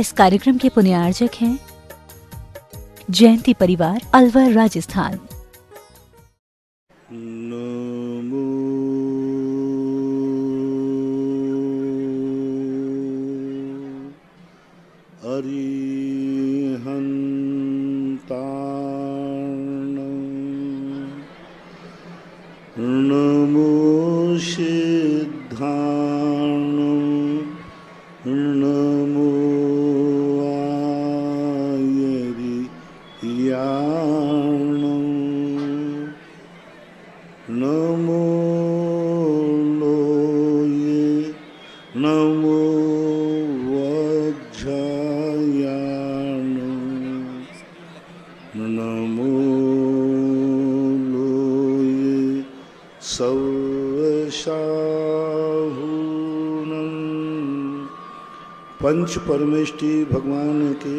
इस कार्यक्रम के पुण्यार्जक हैं जयंती परिवार, अलवर, राजस्थान। नमो अरिहन्ताणं, नमो सिद्धाणं, नमो आयरियाणं, नमो लोये, नमो वज्रयाणं, नमो लोये सर्वशाहुनं। पंच परमेष्टि भगवान के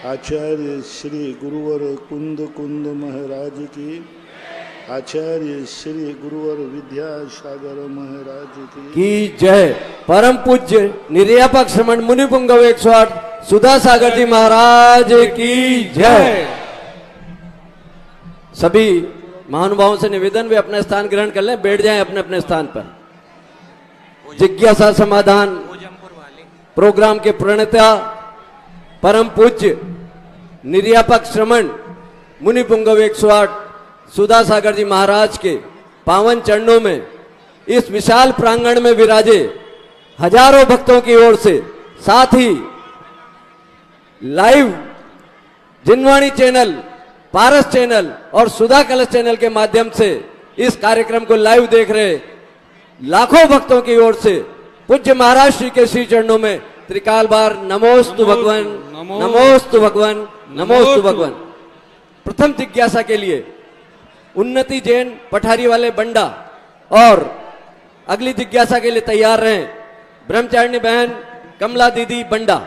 आचार्य श्री गुरुवर कुंद कुंद महाराज की, आचार्य श्री गुरुवर विद्यासागर महाराज की जय। परम पूज्य निर्यापक श्रमण मुनि पुंगव 108 सुधा सागर जी महाराज की जय। सभी महानुभावों से निवेदन, वे अपना स्थान ग्रहण कर लें, बैठ जाएं अपने अपने स्थान पर। जिज्ञासा समाधान प्रोग्राम के प्रणेता परम पूज्य निर्यापक श्रमण मुनि पुंगव 108 सुधा सागर जी महाराज के पावन चरणों में इस विशाल प्रांगण में विराजे हजारों भक्तों की ओर से, साथ ही लाइव जिनवाणी चैनल, पारस चैनल और सुधा कलश चैनल के माध्यम से इस कार्यक्रम को लाइव देख रहे लाखों भक्तों की ओर से पूज्य महाराज श्री के श्री चरणों में त्रिकाल बार नमोस्तु भगवान, नमोस्तु भगवान, नमोस्तु भगवान। प्रथम जिज्ञासा के लिए उन्नति जैन पठारी वाले बंडा और अगली जिज्ञासा के लिए तैयार रहें ब्रह्मचारिणी बहन कमला दीदी बंडा।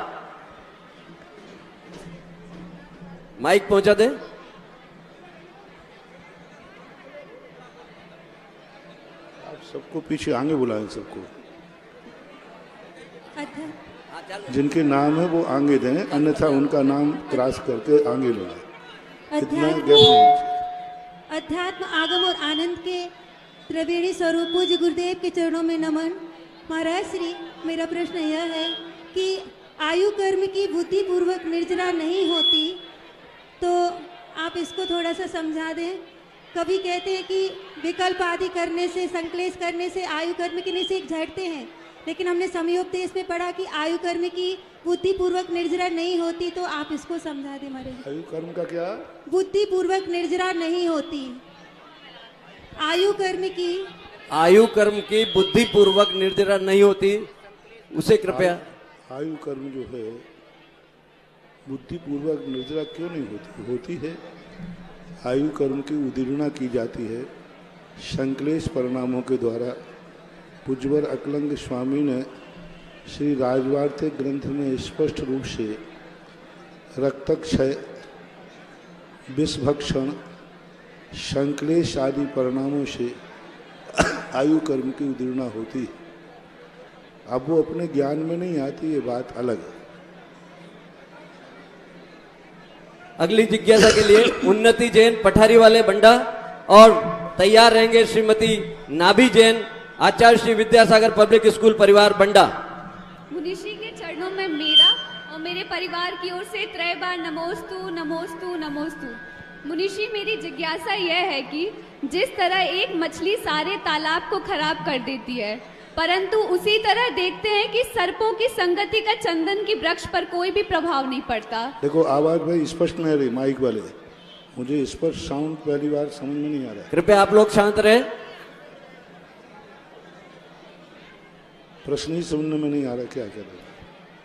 माइक पहुंचा दे। आप सबको पीछे आगे बुलाएं, सबको जिनके नाम है वो आगे दें, अन्यथा उनका नाम क्रॉस करके आगे ले जाए। इतना अध्यात्म आगम और आनंद के त्रिवेणी स्वरूप पूज्य गुरुदेव के चरणों में नमन। महाराज श्री, मेरा प्रश्न यह है कि आयु कर्म की बुद्धि पूर्वक निर्जरा नहीं होती, तो आप इसको थोड़ा सा समझा दें। कभी कहते हैं कि विकल्प आदि करने से, संक्लेश करने से आयु कर्म की निषेध झटते हैं, लेकिन हमने संयोग देश में पढ़ा कि आयु कर्म की बुद्धि पूर्वक निर्जरा नहीं होती, तो आप इसको समझा दें महाराज। आयु कर्म का क्या? बुद्धि पूर्वक निर्जरा नहीं होती। आयु कर्म की बुद्धि पूर्वक निर्जरा नहीं होती, उसे कृपया। आयु कर्म जो है बुद्धि पूर्वक निर्जरा क्यों नहीं होती है? आयु कर्म की उदीर्णा की जाती है संक्लेश परिणामों के द्वारा। पूज्यवर अकलंग स्वामी ने श्री राजवार्ते ग्रंथ में स्पष्ट रूप से रक्तक्षय, विषभक्षण, संक्लेश आदि परिणामों से आयु कर्म की उदीर्णा होती है। अब वो अपने ज्ञान में नहीं आती, ये बात अलग है। अगली जिज्ञासा के लिए उन्नति जैन पठारी वाले बंडा और तैयार रहेंगे श्रीमती नाभि जैन, आचार्य श्री विद्यासागर पब्लिक स्कूल परिवार बंडा। मुनिषी के चरणों में मेरा और मेरे परिवार की ओर से त्रय बार नमोस्तु नमोस्तु नमोस्तु। मुनिषी, मेरी जिज्ञासा यह है कि जिस तरह एक मछली सारे तालाब को खराब कर देती है, परंतु उसी तरह देखते हैं कि सर्पों की संगति का चंदन की वृक्ष पर कोई भी प्रभाव नहीं पड़ता। देखो आवाज भाई स्पष्ट नहीं रही माइक वाले, मुझे स्पष्ट साउंड पहली बार समझ में नहीं आ रहा है। कृपया आप लोग शांत रहे। प्रश्न ही समझने में नहीं आ रहा, क्या कर रहे?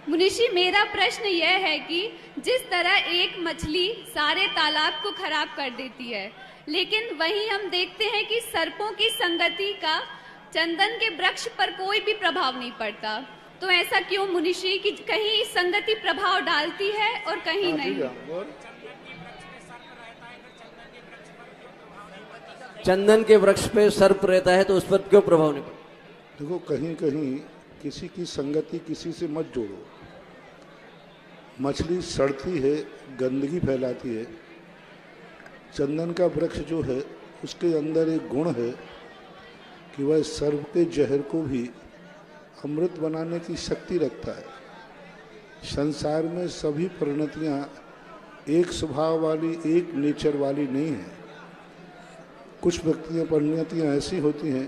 मुनिषी, मेरा प्रश्न यह है कि जिस तरह एक मछली सारे तालाब को खराब कर देती है, लेकिन वहीं हम देखते हैं कि सर्पों की संगति का चंदन के वृक्ष पर कोई भी प्रभाव नहीं पड़ता, तो ऐसा क्यों मुनिषी कि कहीं संगति प्रभाव डालती है और कहीं नहीं? चंदन के वृक्ष पे सर्प रहता है तो उस पर क्यों प्रभाव नहीं पड़ता? देखो कहीं कहीं किसी की संगति किसी से मत जोड़ो। मछली सड़ती है, गंदगी फैलाती है। चंदन का वृक्ष जो है उसके अंदर एक गुण है कि वह सर्प के जहर को भी अमृत बनाने की शक्ति रखता है। संसार में सभी परिणतियाँ एक स्वभाव वाली, एक नेचर वाली नहीं है। कुछ परिणतियाँ ऐसी होती हैं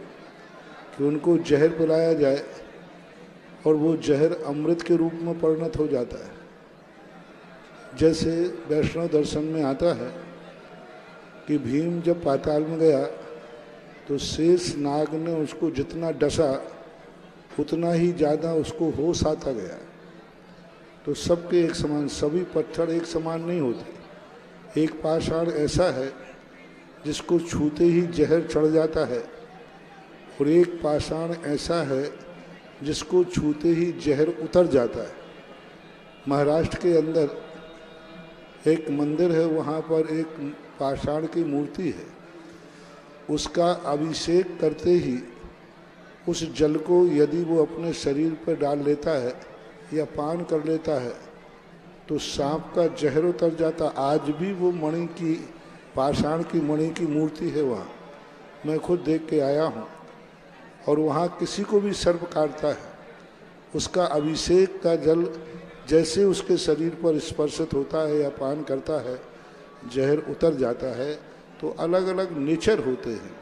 कि उनको जहर पिलाया जाए और वो जहर अमृत के रूप में परिणत हो जाता है। जैसे वैष्णव दर्शन में आता है कि भीम जब पाताल में गया तो शेष नाग ने उसको जितना डसा उतना ही ज़्यादा उसको होश आता गया। तो सबके एक समान, सभी पत्थर एक समान नहीं होते। एक पाषाण ऐसा है जिसको छूते ही जहर चढ़ जाता है और एक पाषाण ऐसा है जिसको छूते ही जहर उतर जाता है। महाराष्ट्र के अंदर एक मंदिर है, वहाँ पर एक पाषाण की मूर्ति है। उसका अभिषेक करते ही उस जल को यदि वो अपने शरीर पर डाल लेता है या पान कर लेता है तो सांप का जहर उतर जाता। आज भी वो मणि की, पाषाण की मणि की मूर्ति है वहाँ, मैं खुद देख के आया हूँ। और वहाँ किसी को भी सर्प काटता है, उसका अभिषेक का जल जैसे उसके शरीर पर स्पर्शित होता है या पान करता है, जहर उतर जाता है। तो अलग अलग नेचर होते हैं।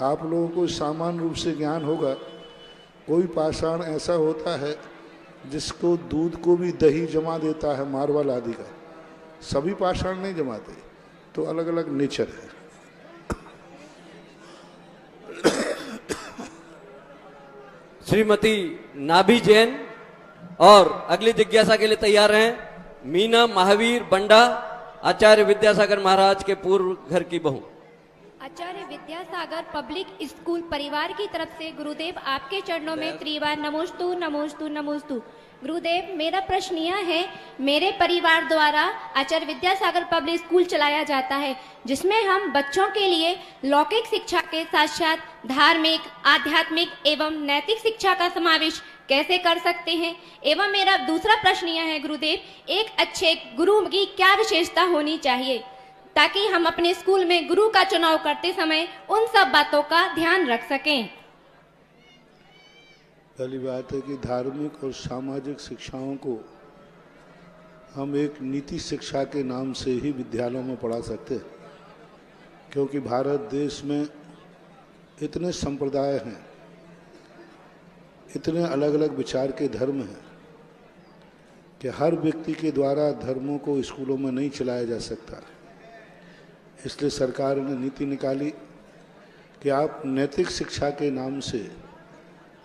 आप लोगों को सामान्य रूप से ज्ञान होगा, कोई पाषाण ऐसा होता है जिसको दूध को भी दही जमा देता है, मार्बल आदि का। सभी पाषाण नहीं जमाते, तो अलग अलग नेचर है। श्रीमती नाभी जैन और अगली जिज्ञासा के लिए तैयार हैं मीना महावीर बंडा, आचार्य विद्यासागर महाराज के पूर्व घर की बहू। आचार्य विद्यासागर पब्लिक स्कूल परिवार की तरफ से गुरुदेव आपके चरणों में त्रिवार नमोस्तु नमोस्तु नमोस्तु। गुरुदेव, मेरा प्रश्न यह है, मेरे परिवार द्वारा आचार्य विद्यासागर पब्लिक स्कूल चलाया जाता है, जिसमें हम बच्चों के लिए लौकिक शिक्षा के साथ साथ धार्मिक, आध्यात्मिक एवं नैतिक शिक्षा का समावेश कैसे कर सकते हैं। एवं मेरा दूसरा प्रश्न यह है गुरुदेव, एक अच्छे गुरु की क्या विशेषता होनी चाहिए ताकि हम अपने स्कूल में गुरु का चुनाव करते समय उन सब बातों का ध्यान रख सकें। पहली बात है कि धार्मिक और सामाजिक शिक्षाओं को हम एक नीति शिक्षा के नाम से ही विद्यालयों में पढ़ा सकते हैं, क्योंकि भारत देश में इतने संप्रदाय हैं, इतने अलग अलग विचार के धर्म हैं कि हर व्यक्ति के द्वारा धर्मों को स्कूलों में नहीं चलाया जा सकता। इसलिए सरकार ने नीति निकाली कि आप नैतिक शिक्षा के नाम से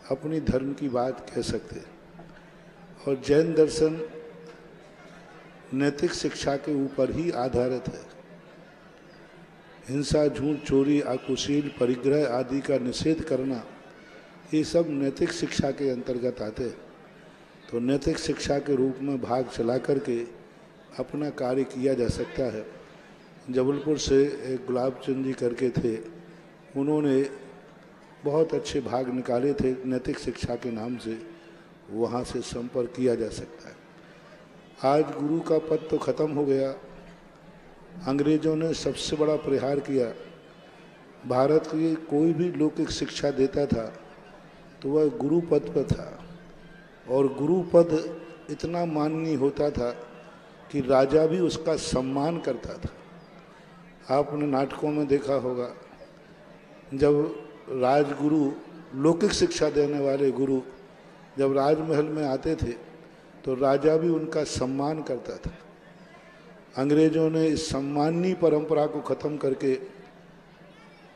अपनी धर्म की बात कह सकते हैं। और जैन दर्शन नैतिक शिक्षा के ऊपर ही आधारित है। हिंसा, झूठ, चोरी, अकुशील, परिग्रह आदि का निषेध करना, ये सब नैतिक शिक्षा के अंतर्गत आते हैं। तो नैतिक शिक्षा के रूप में भाग चला करके अपना कार्य किया जा सकता है। जबलपुर से एक गुलाब चंद जी करके थे, उन्होंने बहुत अच्छे भाग निकाले थे नैतिक शिक्षा के नाम से, वहाँ से संपर्क किया जा सकता है। आज गुरु का पद तो खत्म हो गया। अंग्रेजों ने सबसे बड़ा प्रहार किया। भारत की कोई भी लौकिक शिक्षा देता था तो वह गुरु पद पर था, और गुरु पद इतना माननीय होता था कि राजा भी उसका सम्मान करता था। आपने नाटकों में देखा होगा, जब राजगुरु, लौकिक शिक्षा देने वाले गुरु जब राजमहल में आते थे तो राजा भी उनका सम्मान करता था। अंग्रेजों ने इस सम्माननीय परंपरा को खत्म करके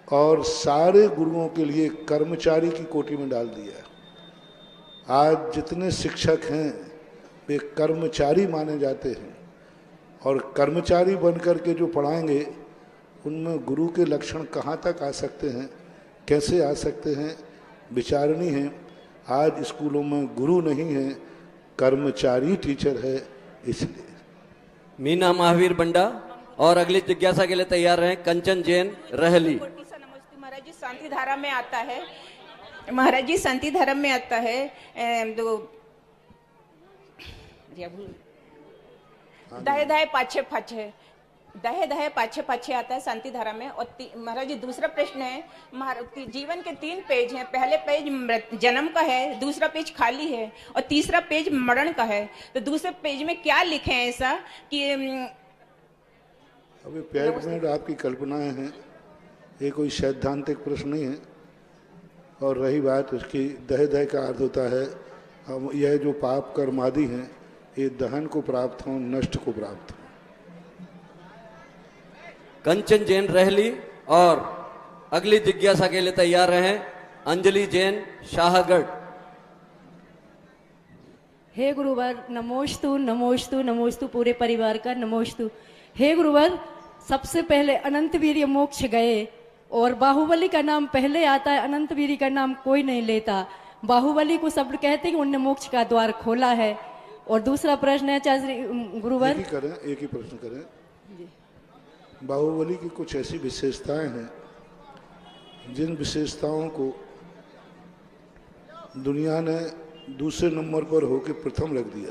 और सारे गुरुओं के लिए कर्मचारी की कोटि में डाल दिया। आज जितने शिक्षक हैं वे कर्मचारी माने जाते हैं, और कर्मचारी बनकर के जो पढ़ाएंगे उनमें गुरु के लक्षण कहाँ तक आ सकते हैं, कैसे आ सकते हैं, विचारणी है। आज स्कूलों में गुरु नहीं है, कर्मचारी टीचर है। इसलिए मीना महावीर बंडा और अगली जिज्ञासा के लिए तैयार हैं कंचन जैन रहली। महाराज जी शांति धारा में आता है, महाराज जी शांति धर्म में आता है दहे दहे पाछे पाछे, दहे दहे पाछे पाछे आता है शांति धारा में। और महाराज जी दूसरा प्रश्न है, जीवन के 3 पेज हैं। पहले पेज जन्म का है, दूसरा पेज खाली है और तीसरा पेज मरण का है। तो दूसरे पेज में क्या लिखे हैं ऐसा कि अभी पेज में आपकी कल्पनाएं हैं, ये कोई सैद्धांतिक प्रश्न नहीं है। और रही बात उसकी, दहे दहे का अर्थ होता है हम यह जो पाप कर्मादि हैं ये दहन को प्राप्त हों, नष्ट को प्राप्त हों। कंचन जैन रहली और अगली जिज्ञासा के लिए तैयार रहें अंजलि जैन शाहगढ़। हे गुरुवर नमोस्तु नमोस्तु नमोस्तु, पूरे परिवार का नमोस्तु। हे गुरुवर, सबसे पहले अनंत वीर्य मोक्ष गए और बाहुबली का नाम पहले आता है, अनंत वीर्य का नाम कोई नहीं लेता। बाहुबली को सब कहते हैं कि उनने मोक्ष का द्वार खोला है। और दूसरा प्रश्न है गुरुवर, एक ही प्रश्न करें। बाहुबली की कुछ ऐसी विशेषताएं हैं जिन विशेषताओं को दुनिया ने दूसरे नंबर पर होकर प्रथम रख दिया।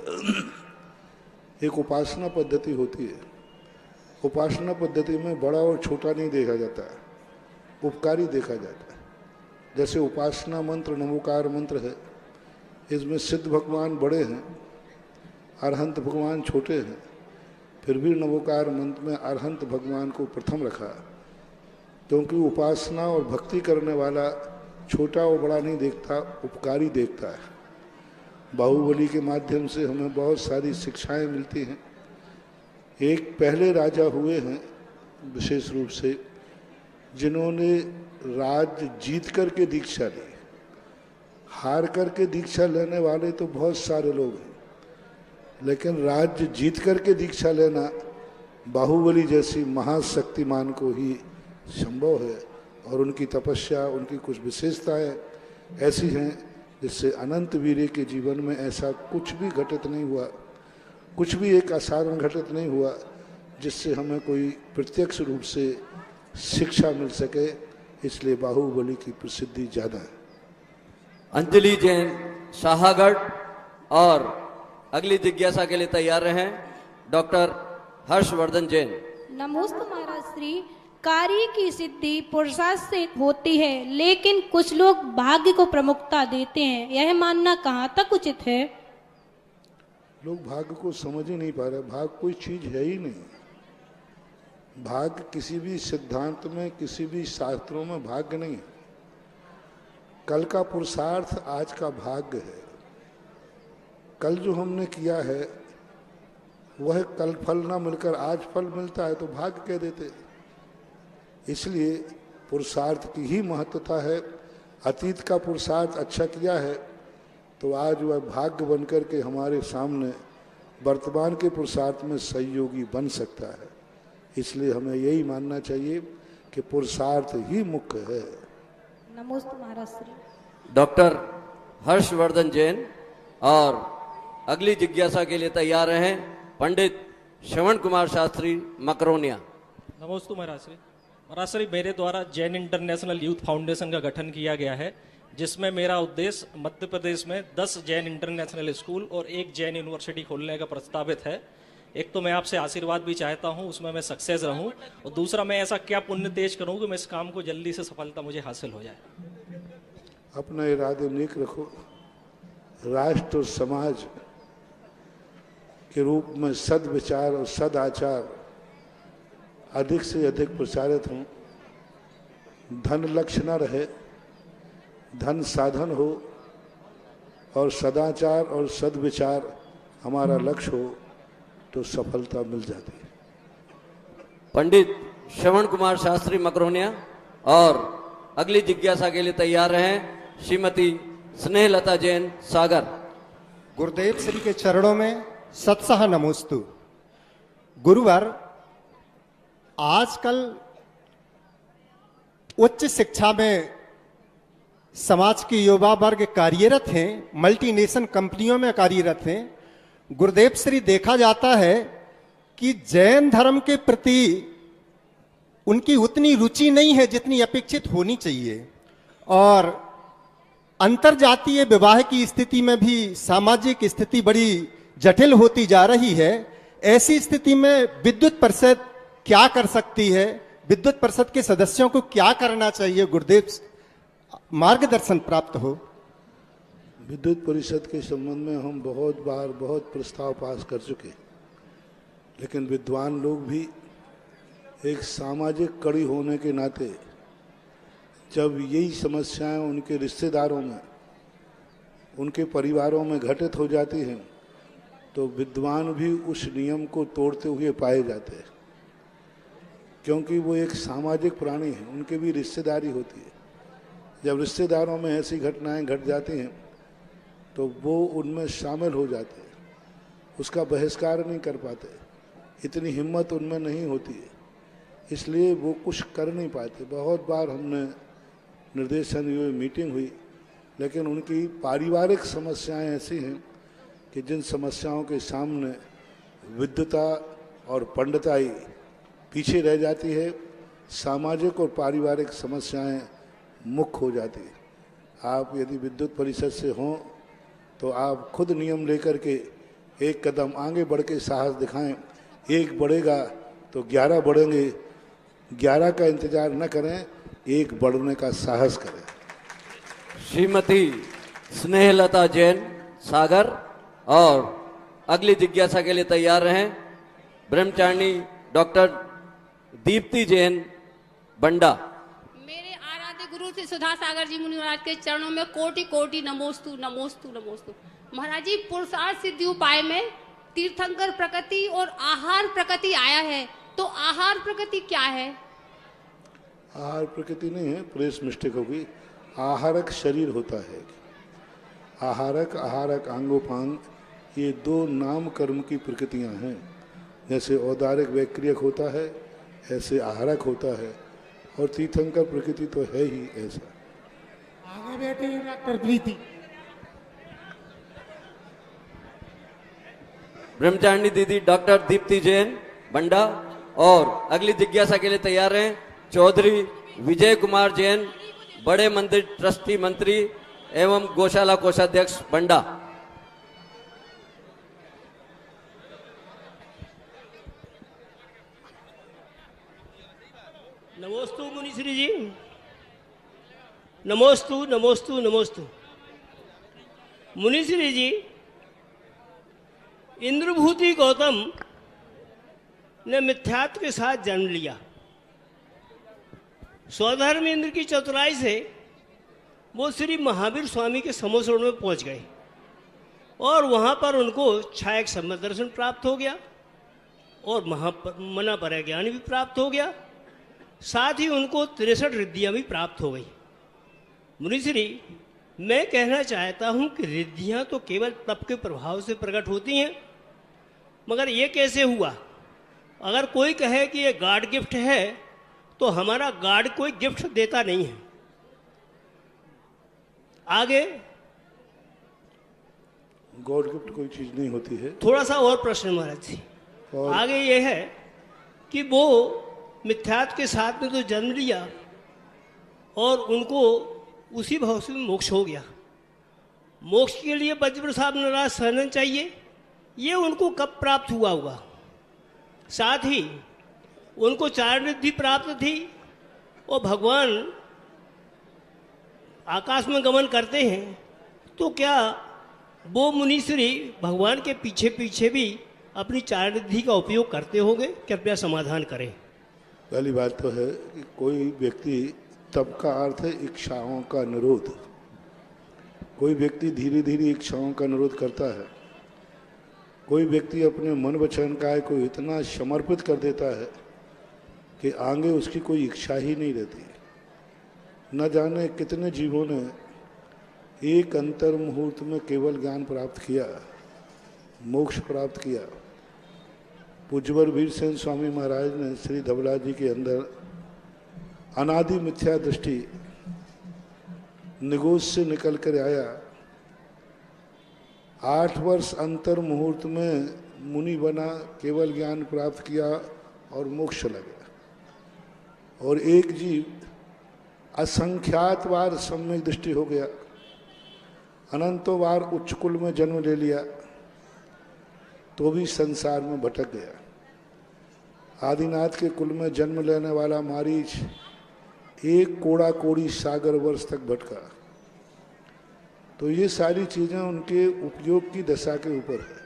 एक उपासना पद्धति होती है, उपासना पद्धति में बड़ा और छोटा नहीं देखा जाता है, उपकारी देखा जाता है। जैसे उपासना मंत्र नमोकार मंत्र है, इसमें सिद्ध भगवान बड़े हैं, अरहंत भगवान छोटे हैं, फिर भी नमोकार मंत्र में अरहंत भगवान को प्रथम रखा, क्योंकि उपासना और भक्ति करने वाला छोटा और बड़ा नहीं देखता, उपकारी देखता है। बाहुबली के माध्यम से हमें बहुत सारी शिक्षाएं मिलती हैं। एक पहले राजा हुए हैं विशेष रूप से जिन्होंने राज्य जीत करके दीक्षा ली। हार करके दीक्षा लेने वाले तो बहुत सारे लोग हैं, लेकिन राज्य जीत करके दीक्षा लेना बाहुबली जैसी महाशक्तिमान को ही संभव है। और उनकी तपस्या, उनकी कुछ विशेषताएं ऐसी हैं जिससे अनंत वीर्य के जीवन में ऐसा कुछ भी घटित नहीं हुआ, कुछ भी एक असाधारण घटित नहीं हुआ जिससे हमें कोई प्रत्यक्ष रूप से शिक्षा मिल सके। इसलिए बाहुबली की प्रसिद्धि ज़्यादा है। अंजलि जैन शाहगढ़ और अगली जिज्ञासा के लिए तैयार रहें डॉक्टर हर्षवर्धन जैन। नमोस्तु महाराज श्री। कार्य की सिद्धि पुरुषार्थ से होती है, लेकिन कुछ लोग भाग्य को प्रमुखता देते हैं, यह मानना कहाँ तक उचित है? लोग भाग्य को समझ ही नहीं पा रहे। भाग्य कोई चीज है ही नहीं। भाग्य किसी भी सिद्धांत में, किसी भी शास्त्रों में भाग्य नहीं है। कल का पुरुषार्थ आज का भाग्य है। कल जो हमने किया है वह कल फल ना मिलकर आज फल मिलता है तो भाग्य कह देते। इसलिए पुरुषार्थ की ही महत्वता है। अतीत का पुरुषार्थ अच्छा किया है तो आज वह भाग्य बनकर के हमारे सामने वर्तमान के पुरुषार्थ में सहयोगी बन सकता है। इसलिए हमें यही मानना चाहिए कि पुरुषार्थ ही मुख्य है। नमोस्तु महाराज श्री। डॉक्टर हर्षवर्धन जैन और अगली जिज्ञासा के लिए तैयार हैं पंडित श्रवण कुमार शास्त्री मकरोनिया। नमोस्तु महाराज श्री। महाराज श्री, मेरे द्वारा जैन इंटरनेशनल यूथ फाउंडेशन का गठन किया गया है, जिसमें मेरा उद्देश्य मध्य प्रदेश में 10 जैन इंटरनेशनल स्कूल और 1 जैन यूनिवर्सिटी खोलने का प्रस्तावित है। एक तो मैं आपसे आशीर्वाद भी चाहता हूं, उसमें मैं सक्सेस रहूं, और दूसरा मैं ऐसा क्या पुण्य तेज करूं कि मैं इस काम को जल्दी से सफलता मुझे हासिल हो जाए। अपना इरादे नेक रखो। राष्ट्र और समाज के रूप में सद्विचार और सदाचार अधिक से अधिक प्रचारित हों। धन लक्ष्य न रहे, धन साधन हो, और सदाचार और सद्विचार हमारा लक्ष्य हो तो सफलता मिल जाती है। पंडित श्रवण कुमार शास्त्री मकरोनिया और अगली जिज्ञासा के लिए तैयार रहें श्रीमती स्नेहलता जैन सागर। गुरुदेव श्री के चरणों में सत्सह नमोस्तु। गुरुवर, आजकल उच्च शिक्षा में समाज के युवा वर्ग कार्यरत हैं, मल्टीनेशनल कंपनियों में कार्यरत हैं। गुरुदेव श्री, देखा जाता है कि जैन धर्म के प्रति उनकी उतनी रुचि नहीं है जितनी अपेक्षित होनी चाहिए, और अंतरजातीय विवाह की स्थिति में भी सामाजिक स्थिति बड़ी जटिल होती जा रही है। ऐसी स्थिति में विद्युत परिषद क्या कर सकती है, विद्युत परिषद के सदस्यों को क्या करना चाहिए, गुरुदेव मार्गदर्शन प्राप्त हो। विद्युत परिषद के संबंध में हम बहुत बार बहुत प्रस्ताव पास कर चुके, लेकिन विद्वान लोग भी एक सामाजिक कड़ी होने के नाते जब यही समस्याएं उनके रिश्तेदारों में, उनके परिवारों में घटित हो जाती हैं, तो विद्वान भी उस नियम को तोड़ते हुए पाए जाते हैं, क्योंकि वो एक सामाजिक प्राणी हैं, उनके भी रिश्तेदारी होती है। जब रिश्तेदारों में ऐसी घटनाएं घट जाती हैं तो वो उनमें शामिल हो जाते हैं, उसका बहिष्कार नहीं कर पाते, इतनी हिम्मत उनमें नहीं होती है, इसलिए वो कुछ कर नहीं पाते। बहुत बार हमने निर्देशन हुए, मीटिंग हुई, लेकिन उनकी पारिवारिक समस्याएं ऐसी हैं कि जिन समस्याओं के सामने विद्वता और पंडिताई पीछे रह जाती है, सामाजिक और पारिवारिक समस्याएं मुख्य हो जाती है। आप यदि विद्युत परिषद से हों तो आप खुद नियम लेकर के एक कदम आगे बढ़ के साहस दिखाएं। एक बढ़ेगा तो 11 बढ़ेंगे, 11 का इंतजार न करें, एक बढ़ने का साहस करें। श्रीमती स्नेहलता जैन सागर, और अगली जिज्ञासा के लिए तैयार रहें ब्रह्मचारिणी डॉक्टर दीप्ति जैन बंडा। मेरे आराध्य गुरु श्री सुधा सागर जी मुनि महाराज के चरणों में कोटि कोटि नमोस्तु नमोस्तु नमोस्तु। महाराज जी, पुरुषार्थ सिद्धि उपाय में तीर्थंकर प्रकृति और आहार प्रकृति आया है, तो आहार प्रकृति क्या है? आहार प्रकृति नहीं है, प्रेस मिस्टेक होगी। आहारक शरीर होता है। आहारक, आहारक, आंगोपांग, ये 2 नाम कर्म की प्रकृतियां हैं। जैसे औदारिक वैक्रियक होता है, ऐसे आहारक होता है, और तीर्थंकर प्रकृति तो है ही ऐसा। आगे बैठे डॉक्टर प्रीति। ब्रह्मचारिणी दीदी डॉक्टर दीप्ति जैन बंडा, और अगली जिज्ञासा के लिए तैयार हैं चौधरी विजय कुमार जैन, बड़े मंदिर ट्रस्टी मंत्री एवं गौशाला कोषाध्यक्ष बंडा। नमोस्तु मुनिश्री जी, नमोस्तु नमोस्तु नमोस्तु। मुनिश्री जी, इंद्रभूति गौतम ने मिथ्यात्व के साथ जन्म लिया। स्वधर्म इंद्र की चतुराई से वो श्री महावीर स्वामी के समोसरण में पहुंच गए, और वहां पर उनको छायक सम्मत दर्शन प्राप्त हो गया, और मना पर ज्ञान भी प्राप्त हो गया। साथ ही उनको 63 रिद्धियां भी प्राप्त हो गई। मुनिश्री, मैं कहना चाहता हूं कि रिद्धियां तो केवल तप के प्रभाव से प्रकट होती हैं, मगर ये कैसे हुआ? अगर कोई कहे कि ये गॉड गिफ्ट है, तो हमारा गॉड कोई गिफ्ट देता नहीं है। आगे गॉड गिफ्ट कोई चीज नहीं होती है। थोड़ा सा और प्रश्न महाराज जी, आगे ये है कि वो मिथ्यात्व के साथ में तो जन्म लिया, और उनको उसी भाव से मोक्ष हो गया। मोक्ष के लिए वज्रप्रसाद नाराज सहन चाहिए, ये उनको कब प्राप्त हुआ होगा? साथ ही उनको 4 रिद्धि प्राप्त थी, और भगवान आकाश में गमन करते हैं, तो क्या वो मुनिश्री भगवान के पीछे पीछे भी अपनी 4 रिद्धि का उपयोग करते होंगे? कृपया समाधान करें। पहली बात तो है कि कोई व्यक्ति, तब का अर्थ है इच्छाओं का निरोध। कोई व्यक्ति धीरे धीरे इच्छाओं का निरोध करता है। कोई व्यक्ति अपने मन वचन काय को इतना समर्पित कर देता है कि आगे उसकी कोई इच्छा ही नहीं रहती। न जाने कितने जीवों ने एक अंतर मुहूर्त में केवल ज्ञान प्राप्त किया, मोक्ष प्राप्त किया। पूज्यवर वीरसेन स्वामी महाराज ने श्री धवला जी के अंदर अनादि मिथ्या दृष्टि निगोज से निकल कर आया। 8 वर्ष अंतर मुहूर्त में मुनि बना, केवल ज्ञान प्राप्त किया और मोक्ष लगा। और एक जीव असंख्यात बार सम्यक दृष्टि हो गया, अनंतों बार उच्च कुल में जन्म ले लिया, तो भी संसार में भटक गया। आदिनाथ के कुल में जन्म लेने वाला मारीच एक कोड़ा कोड़ी सागर वर्ष तक भटका। तो ये सारी चीजें उनके उपयोग की दशा के ऊपर है।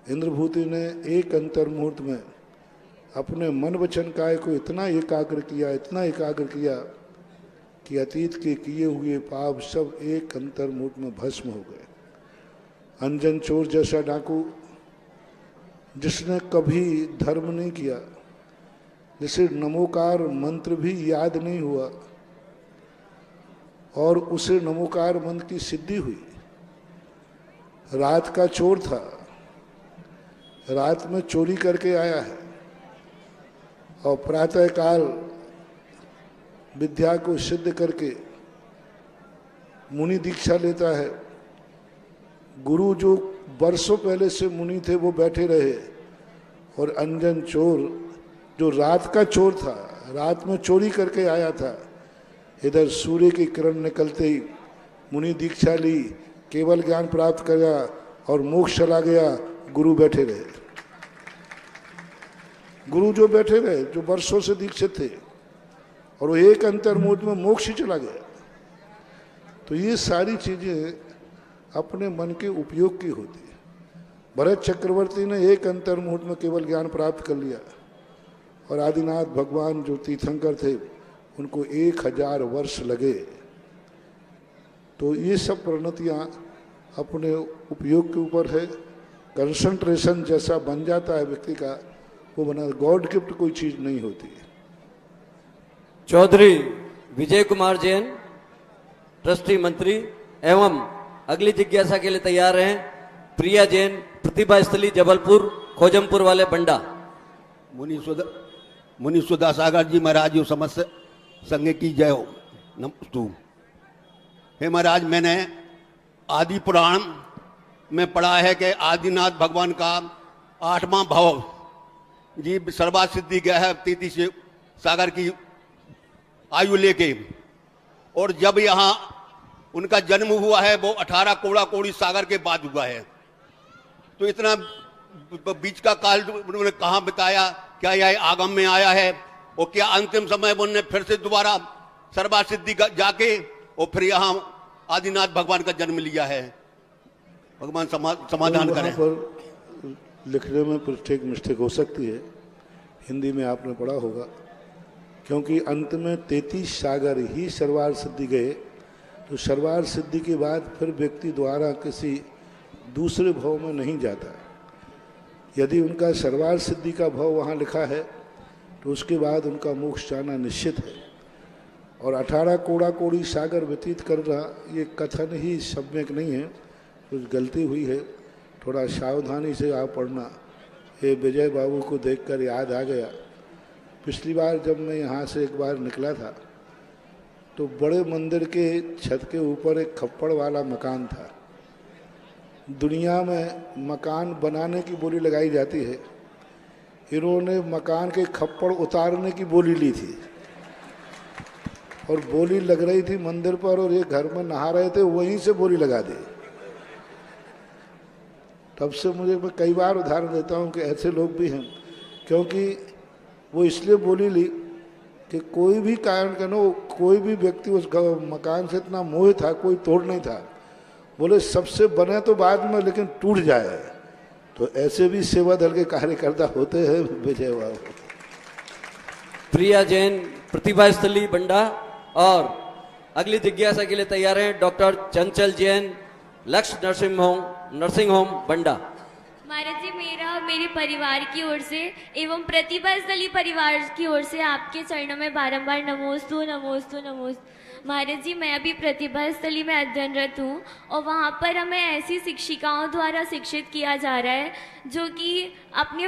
इंद्रभूति ने एक अंतर मुहूर्त में अपने मन वचन काय को इतना एकाग्र किया कि अतीत के किए हुए पाप सब एक अंतर मुहूर्त में भस्म हो गए। अंजन चोर जैसा डाकू जिसने कभी धर्म नहीं किया, जिसे नमोकार मंत्र भी याद नहीं हुआ और उसे नमोकार मंत्र की सिद्धि हुई। रात का चोर था, रात में चोरी करके आया है और प्रातः काल विद्या को सिद्ध करके मुनि दीक्षा लेता है। गुरु जो वर्षों पहले से मुनि थे वो बैठे रहे और अंजन चोर जो रात का चोर था, रात में चोरी करके आया था, इधर सूर्य की किरण निकलते ही मुनि दीक्षा ली, केवल ज्ञान प्राप्त किया और मोक्ष चला गया। गुरु बैठे रहे, गुरु जो बैठे रहे, जो वर्षों से दीक्षित थे, और वो एक अंतर मुहूर्त में मोक्ष ही चला गया। तो ये सारी चीजें अपने मन के उपयोग की होती है। भरत चक्रवर्ती ने एक अंतर मुहूर्त में केवल ज्ञान प्राप्त कर लिया और आदिनाथ भगवान जो तीर्थंकर थे उनको 1000 वर्ष लगे। तो ये सब परिणतियां अपने उपयोग के ऊपर है। कंसंट्रेशन जैसा बन जाता है व्यक्ति का, वो बना। गॉड गिफ्ट कोई चीज नहीं होती है। चौधरी विजय कुमार जैन, ट्रस्टी मंत्री एवं अगली जिज्ञासा के लिए तैयार हैं प्रिया जैन, प्रतिभा स्थली जबलपुर खोजमपुर वाले बंडा। मुनि सुधा सागर जी महाराज जो समस्त संघ की जय हो। नमस्तु। हे महाराज, मैंने आदि पुराण में पढ़ा है कि आदिनाथ भगवान का 8वां भाव जी सर्वा सिद्धि गया है 33 सागर की आयु लेके, और जब यहाँ उनका जन्म हुआ है वो 18 कोड़ा कोड़ी सागर के बाद हुआ है। तो इतना बीच का काल उन्होंने कहाँ बिताया, क्या यह आगम में आया है, और क्या अंतिम समय उन्होंने फिर से दोबारा सर्वा सिद्धि जाके और फिर यहाँ आदिनाथ भगवान का जन्म लिया है। भगवान समाधान करें। पर लिखने में प्रत्येक मिस्टेक हो सकती है, हिंदी में आपने पढ़ा होगा, क्योंकि अंत में 33 सागर ही सर्वार सिद्धि गए। तो सर्वार सिद्धि के बाद फिर व्यक्ति द्वारा किसी दूसरे भाव में नहीं जाता। यदि उनका सर्वार सिद्धि का भाव वहाँ लिखा है तो उसके बाद उनका मोक्ष जाना निश्चित है। और 18 कोड़ा कोड़ी सागर व्यतीत करना ये कथन ही सम्यक नहीं है, कुछ गलती हुई है। थोड़ा सावधानी से आप पढ़ना। ये विजय बाबू को देखकर याद आ गया, पिछली बार जब मैं यहाँ से एक बार निकला था तो बड़े मंदिर के छत के ऊपर एक खप्पड़ वाला मकान था। दुनिया में मकान बनाने की बोली लगाई जाती है, इन्होंने मकान के खप्पड़ उतारने की बोली ली थी और बोली लग रही थी मंदिर पर, और ये घर में नहा रहे थे, वहीं से बोली लगा दी। तब से मैं कई बार उदाहरण देता हूँ कि ऐसे लोग भी हैं, क्योंकि वो इसलिए बोली ली कि कोई भी कारण करो, कोई भी व्यक्ति उस मकान से इतना मोह था, कोई तोड़ नहीं था। बोले सबसे बने तो बाद में, लेकिन टूट जाए। तो ऐसे भी सेवा दल के कार्यकर्ता होते हैं विजय बाबू। प्रिया जैन, प्रतिभा स्थली बंडा। और अगली जिज्ञासा के लिए तैयार हैं डॉक्टर चंचल जैन, लक्ष्य नर्सिंग होम बंडा। महाराज जी, मेरा और मेरे परिवार की ओर से एवं प्रतिभा स्थली परिवार की ओर से आपके चरणों में बारंबार नमोस्तु नमोस्तु नमोस्तु। महाराज जी, मैं अभी प्रतिभा स्थली में अध्ययनरत हूँ और वहाँ पर हमें ऐसी शिक्षिकाओं द्वारा शिक्षित किया जा रहा है जो कि अपने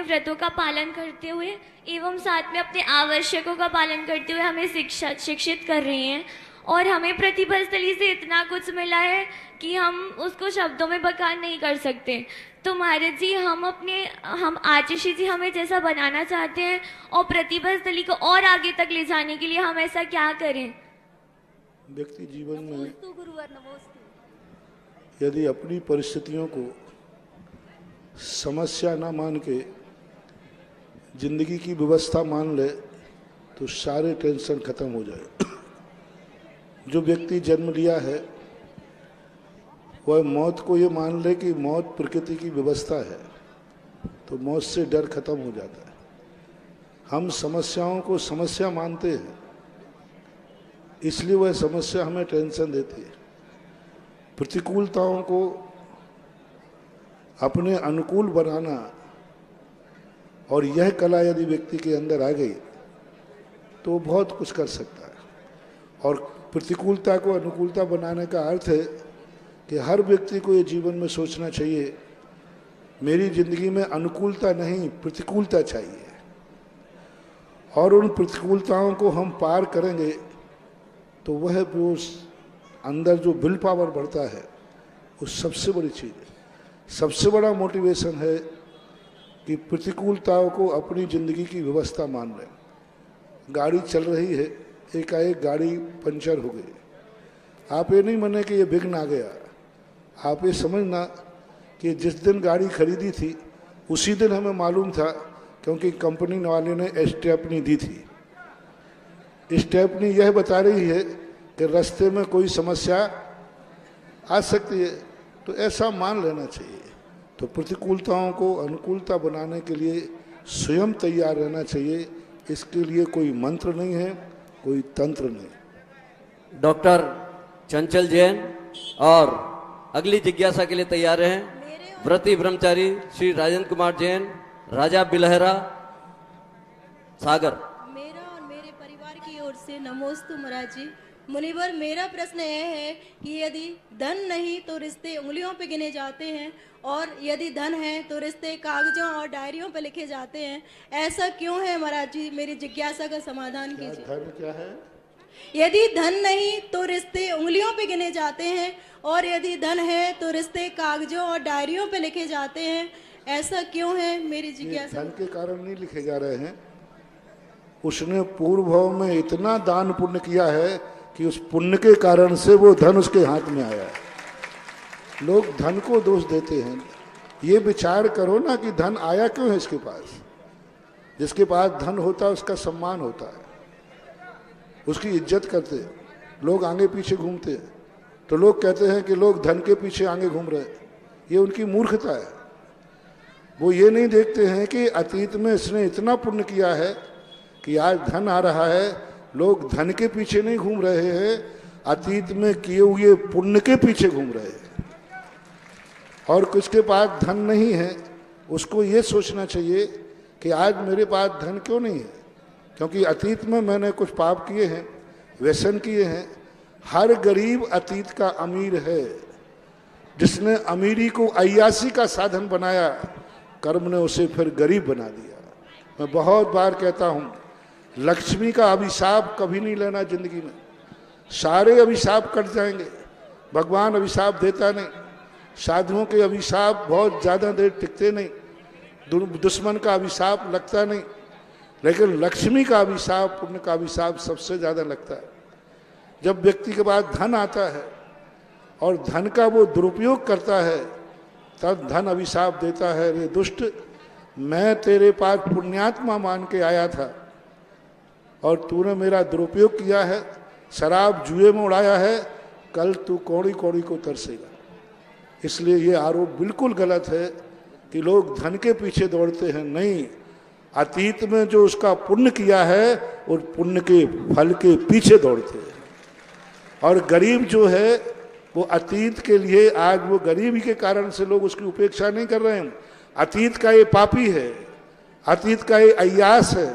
व्रतों का पालन करते हुए एवं साथ में अपने आवश्यकों का पालन करते हुए हमें शिक्षित कर रही हैं। और हमें प्रतिभा स्थली से इतना कुछ मिला है कि हम उसको शब्दों में बयान नहीं कर सकते। तो महाराज जी, हम आशीषी जी हमें जैसा बनाना चाहते हैं और प्रतिभा स्थली को और आगे तक ले जाने के लिए हम ऐसा क्या करें? व्यक्ति जीवन में यदि अपनी परिस्थितियों को समस्या ना मान के जिंदगी की व्यवस्था मान ले तो सारे टेंशन खत्म हो जाए। जो व्यक्ति जन्म लिया है वह मौत को ये मान ले कि मौत प्रकृति की व्यवस्था है, तो मौत से डर खत्म हो जाता है। हम समस्याओं को समस्या मानते हैं, इसलिए वह समस्या हमें टेंशन देती है। प्रतिकूलताओं को अपने अनुकूल बनाना, और यह कला यदि व्यक्ति के अंदर आ गई तो बहुत कुछ कर सकता है। और प्रतिकूलता को अनुकूलता बनाने का अर्थ है कि हर व्यक्ति को ये जीवन में सोचना चाहिए, मेरी जिंदगी में अनुकूलता नहीं प्रतिकूलता चाहिए, और उन प्रतिकूलताओं को हम पार करेंगे तो वह जो अंदर जो विल पावर बढ़ता है वो सबसे बड़ी चीज़ है। सबसे बड़ा मोटिवेशन है कि प्रतिकूलताओं को अपनी ज़िंदगी की व्यवस्था मान लें। गाड़ी चल रही है, एकाएक गाड़ी पंचर हो गई, आप ये नहीं माने कि ये विघ्न आ गया, आप ये समझना कि जिस दिन गाड़ी खरीदी थी उसी दिन हमें मालूम था, क्योंकि कंपनी वाले ने स्टेपनी दी थी। स्टेपनी यह बता रही है कि रास्ते में कोई समस्या आ सकती है, तो ऐसा मान लेना चाहिए। तो प्रतिकूलताओं को अनुकूलता बनाने के लिए स्वयं तैयार रहना चाहिए। इसके लिए कोई मंत्र नहीं है, कोई तंत्र नहीं। डॉक्टर चंचल जैन और अगली जिज्ञासा के लिए तैयार हैं व्रती ब्रह्मचारी श्री राजेंद्र कुमार जैन, राजा बिलहरा, सागर। मेरा और मेरे परिवार की ओर से नमोस्तु महाराज जी। मुनिवर, मेरा प्रश्न यह है कि यदि धन नहीं तो रिश्ते उंगलियों पे गिने जाते हैं, और यदि धन है तो रिश्ते कागजों और डायरियों पे लिखे जाते हैं। ऐसा क्यों है महाराज जी? मेरी जिज्ञासा का समाधान कीजिए। धन क्या है? यदि धन नहीं तो रिश्ते उंगलियों पे गिने जाते हैं, और यदि धन है तो रिश्ते कागजों और डायरियों पे लिखे जाते हैं। ऐसा क्यों है? मेरी जिज्ञासा। धन के कारण नहीं लिखे जा रहे हैं, उसने पूर्व भाव में इतना दान पुण्य किया है कि उस पुण्य के कारण से वो धन उसके हाथ में आया है। लोग धन को दोष देते हैं, ये विचार करो ना कि धन आया क्यों है इसके पास। जिसके पास धन होता है उसका सम्मान होता है, उसकी इज्जत करते हैं, लोग आगे पीछे घूमते हैं। तो लोग कहते हैं कि लोग धन के पीछे आगे घूम रहे हैं, ये उनकी मूर्खता है। वो ये नहीं देखते हैं कि अतीत में इसने इतना पुण्य किया है कि आज धन आ रहा है। लोग धन के पीछे नहीं घूम रहे हैं, अतीत में किए हुए पुण्य के पीछे घूम रहे हैं। और कुछ के पास धन नहीं है, उसको ये सोचना चाहिए कि आज मेरे पास धन क्यों नहीं है, क्योंकि अतीत में मैंने कुछ पाप किए हैं, व्यसन किए हैं। हर गरीब अतीत का अमीर है। जिसने अमीरी को अय्यासी का साधन बनाया, कर्म ने उसे फिर गरीब बना दिया। मैं बहुत बार कहता हूँ, लक्ष्मी का अभिशाप कभी नहीं लेना जिंदगी में। सारे अभिशाप कट जाएंगे, भगवान अभिशाप देता नहीं। साधुओं के अभिशाप बहुत ज़्यादा देर टिकते नहीं, दुश्मन का अभिशाप लगता नहीं, लेकिन लक्ष्मी का अभिशाप, पुण्य का अभिशाप सबसे ज़्यादा लगता है। जब व्यक्ति के पास धन आता है और धन का वो दुरुपयोग करता है, तब धन अभिशाप देता है, रे दुष्ट, मैं तेरे पास पुण्यात्मा मान के आया था और तूने मेरा दुरुपयोग किया है, शराब जुए में उड़ाया है, कल तू कौड़ी कौड़ी को तरसेगा। इसलिए ये आरोप बिल्कुल गलत है कि लोग धन के पीछे दौड़ते हैं। नहीं, अतीत में जो उसका पुण्य किया है और पुण्य के फल के पीछे दौड़ते हैं। और गरीब जो है वो अतीत के लिए, आज वो गरीबी के कारण से लोग उसकी उपेक्षा नहीं कर रहे हैं। अतीत का ये पापी है, अतीत का ये अय्यास है,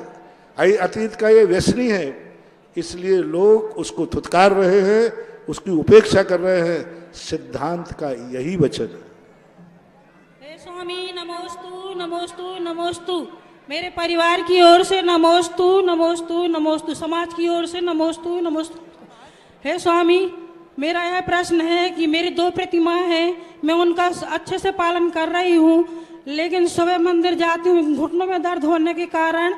अतीत का ये व्यसनी है, इसलिए लोग उसको धुतकार रहे हैं, उसकी उपेक्षा कर रहे हैं। सिद्धांत का यही वचन है। हे स्वामी नमोस्तु नमोस्तु नमोस्तु। मेरे परिवार की ओर से नमोस्तु नमोस्तु नमोस्तु, समाज की ओर से नमोस्तु नमोस्तु। हे स्वामी, मेरा यह प्रश्न है कि मेरी 2 प्रतिमा हैं, मैं उनका अच्छे से पालन कर रही हूँ, लेकिन सुबह मंदिर जाती हूँ, घुटनों में दर्द होने के कारण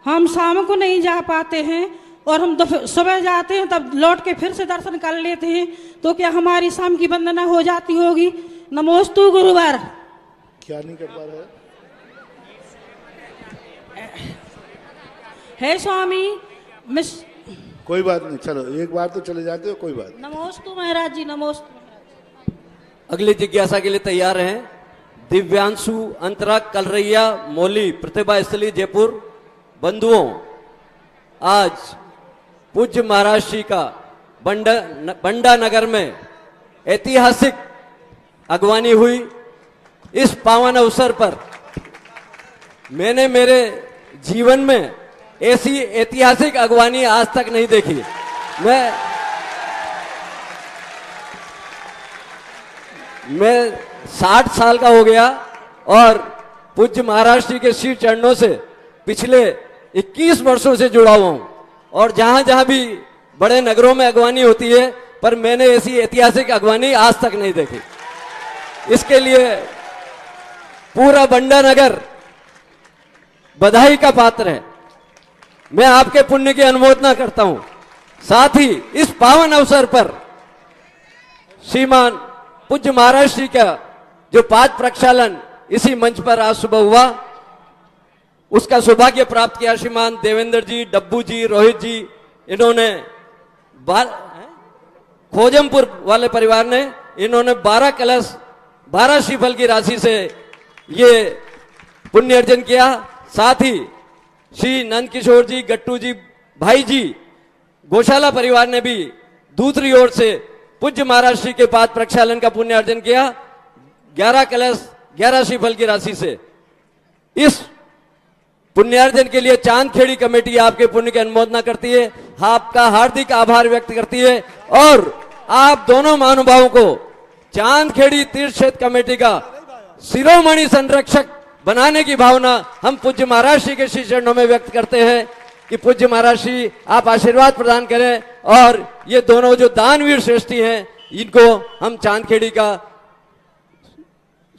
हम शाम को नहीं जा पाते हैं, और हम सुबह जाते हैं तब लौट के फिर से दर्शन कर लेते हैं। तो क्या हमारी शाम की वंदना हो जाती होगी? नमोस्तु गुरुवार। क्या नहीं कर पा रहा हे स्वामी मैं कोई बात नहीं, चलो एक बार तो चले जाते हो, कोई बात नमोस्तु महाराज जी, नमोस्तु। अगली जिज्ञासा के लिए तैयार हैं दिव्यांशु अंतरा कलरैया मौली प्रतिभा स्थली जयपुर। बंधुओं, आज पूज्य महाराज श्री का बंडा नगर में ऐतिहासिक अगवानी हुई। इस पावन अवसर पर मैंने मेरे जीवन में ऐसी ऐतिहासिक अगवानी आज तक नहीं देखी। मैं 60 साल का हो गया और पूज्य महाराज श्री के श्री चरणों से पिछले 21 वर्षों से जुड़ा हुआ हूं और जहां जहां भी बड़े नगरों में अगवानी होती है, पर मैंने ऐसी ऐतिहासिक अगवानी आज तक नहीं देखी। इसके लिए पूरा बंडा नगर बधाई का पात्र है। मैं आपके पुण्य की अनुमोदना करता हूं। साथ ही इस पावन अवसर पर श्रीमान पूज्य महाराज श्री का जो पाद प्रक्षालन इसी मंच पर आज सुबह हुआ, उसका सौभाग्य प्राप्त किया श्रीमान देवेंद्र जी, डब्बू जी, रोहित जी। इन्होंने खोजमपुर वाले परिवार ने इन्होंने 12 कलश 12 श्रीफल की राशि से ये पुण्य अर्जन किया। साथ ही श्री नंद किशोर जी, गट्टू जी, भाई जी, गौशाला परिवार ने भी दूसरी ओर से पूज्य महाराज श्री के पाद प्रक्षालन का पुण्य अर्जन किया 11 कलश 11 श्रीफल की राशि से। इस पुण्यार्जन के लिए चांदखेड़ी कमेटी आपके पुण्य की अनुमोदना करती है, आपका हार्दिक आभार व्यक्त करती है और आप दोनों महानुभावों को चांदखेड़ी तीर्थ क्षेत्र कमेटी का शिरोमणि संरक्षक बनाने की भावना हम पूज्य महाराज श्री के श्री चरणों में व्यक्त करते हैं कि पूज्य महाराज श्री आप आशीर्वाद प्रदान करें और ये दोनों जो दानवीर श्रेष्ठी हैं, इनको हम चांदखेड़ी का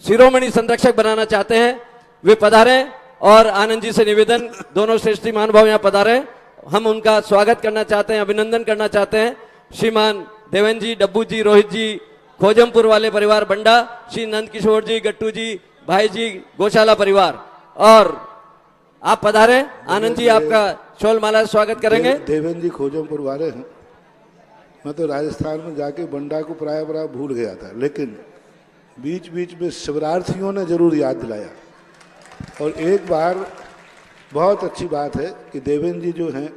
शिरोमणि संरक्षक बनाना चाहते हैं। वे पधारें और आनंद जी से निवेदन, दोनों श्रेष्ठी महानुभाव यहाँ पधारे, हम उनका स्वागत करना चाहते हैं, अभिनंदन करना चाहते हैं। श्रीमान देवेंद्र जी, डब्बू जी, रोहित जी, खोजमपुर वाले परिवार बंडा, श्री नंद किशोर जी, गट्टू जी, भाई जी, गौशाला परिवार, और आप पधारे। आनंद जी आपका शोल माला स्वागत करेंगे। देवेंद्र जी खोजमपुर वाले हैं। मैं तो राजस्थान में जाके बंडा को प्राय भूल गया था, लेकिन बीच बीच में शिवरार्थियों ने जरूर याद दिलाया। और एक बार बहुत अच्छी बात है कि देवेंद्र जी जो हैं,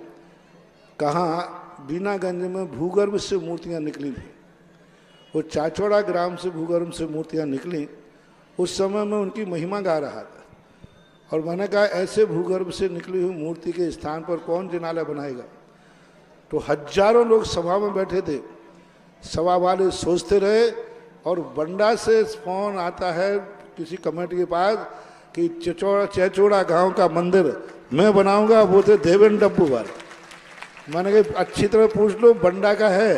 कहाँ बीनागंज में भूगर्भ से मूर्तियां निकली थी, वो चाचौड़ा ग्राम से भूगर्भ से मूर्तियां निकली। उस समय मैं उनकी महिमा गा रहा था और मैंने कहा ऐसे भूगर्भ से निकली हुई मूर्ति के स्थान पर कौन जिनालय बनाएगा। तो हजारों लोग सभा में बैठे थे, सभा वाले सोचते रहे और बंडा से फोन आता है किसी कमेटी के पास कि चचौड़ा गांव का मंदिर मैं बनाऊंगा। वो थे देवेंद्र डब्बू वाले। मैंने कहा अच्छी तरह पूछ लो बंडा का है।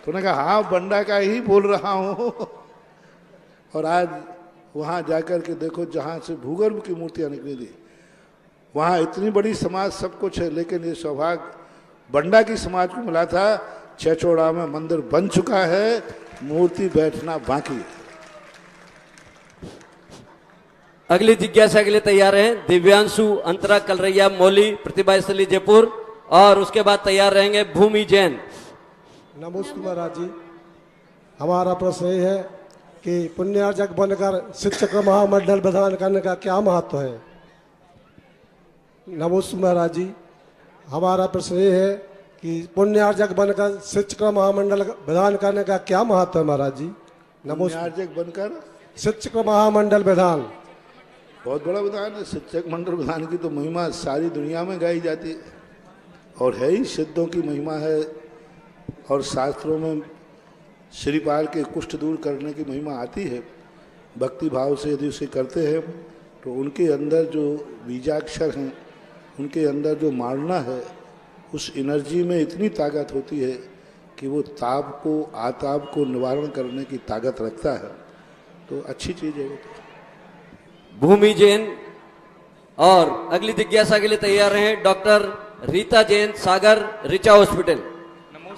तो उन्होंने कहा हाँ बंडा का ही बोल रहा हूँ। और आज वहाँ जाकर के देखो, जहाँ से भूगर्भ की मूर्तियाँ निकली थी, वहाँ इतनी बड़ी समाज सब कुछ है, लेकिन ये सौभाग्य बंडा की समाज को मिला था। चचौड़ा में मंदिर बन चुका है, मूर्ति बैठना बाकी है। अगली जिज्ञासा के लिए तैयार हैं दिव्यांशु अंतरा कलरैया मौली प्रतिभा स्थली जयपुर, और उसके बाद तैयार रहेंगे भूमि जैन। नमस्ते महाराज जी, हमारा प्रश्न ये है कि पुण्यार्जक बनकर शिक्षक महामंडल प्रदान करने का क्या महत्व है। नमस्ते महाराज जी, हमारा प्रश्न ये है कि पुण्यार्जक बनकर शिक्षक महामंडल प्रदान करने का क्या महत्व है महाराज जी। पुण्यार्जक बनकर शिक्षक महामंडल प्रधान बहुत बड़ा विधान है। शिक्षक मंडल विधान की तो महिमा सारी दुनिया में गाई जाती है और है ही, सिद्धों की महिमा है। और शास्त्रों में श्रीपाल के कुष्ठ दूर करने की महिमा आती है। भक्ति भाव से यदि उसे करते हैं तो उनके अंदर जो बीजाक्षर हैं, उनके अंदर जो मारना है, उस एनर्जी में इतनी ताकत होती है कि वो ताप को, आताप को निवारण करने की ताकत रखता है। तो अच्छी चीज़ है वो। भूमि जैन। और अगली जिज्ञासा के लिए तैयार हैं डॉक्टर रीता जैन, सागर रिचा हॉस्पिटल।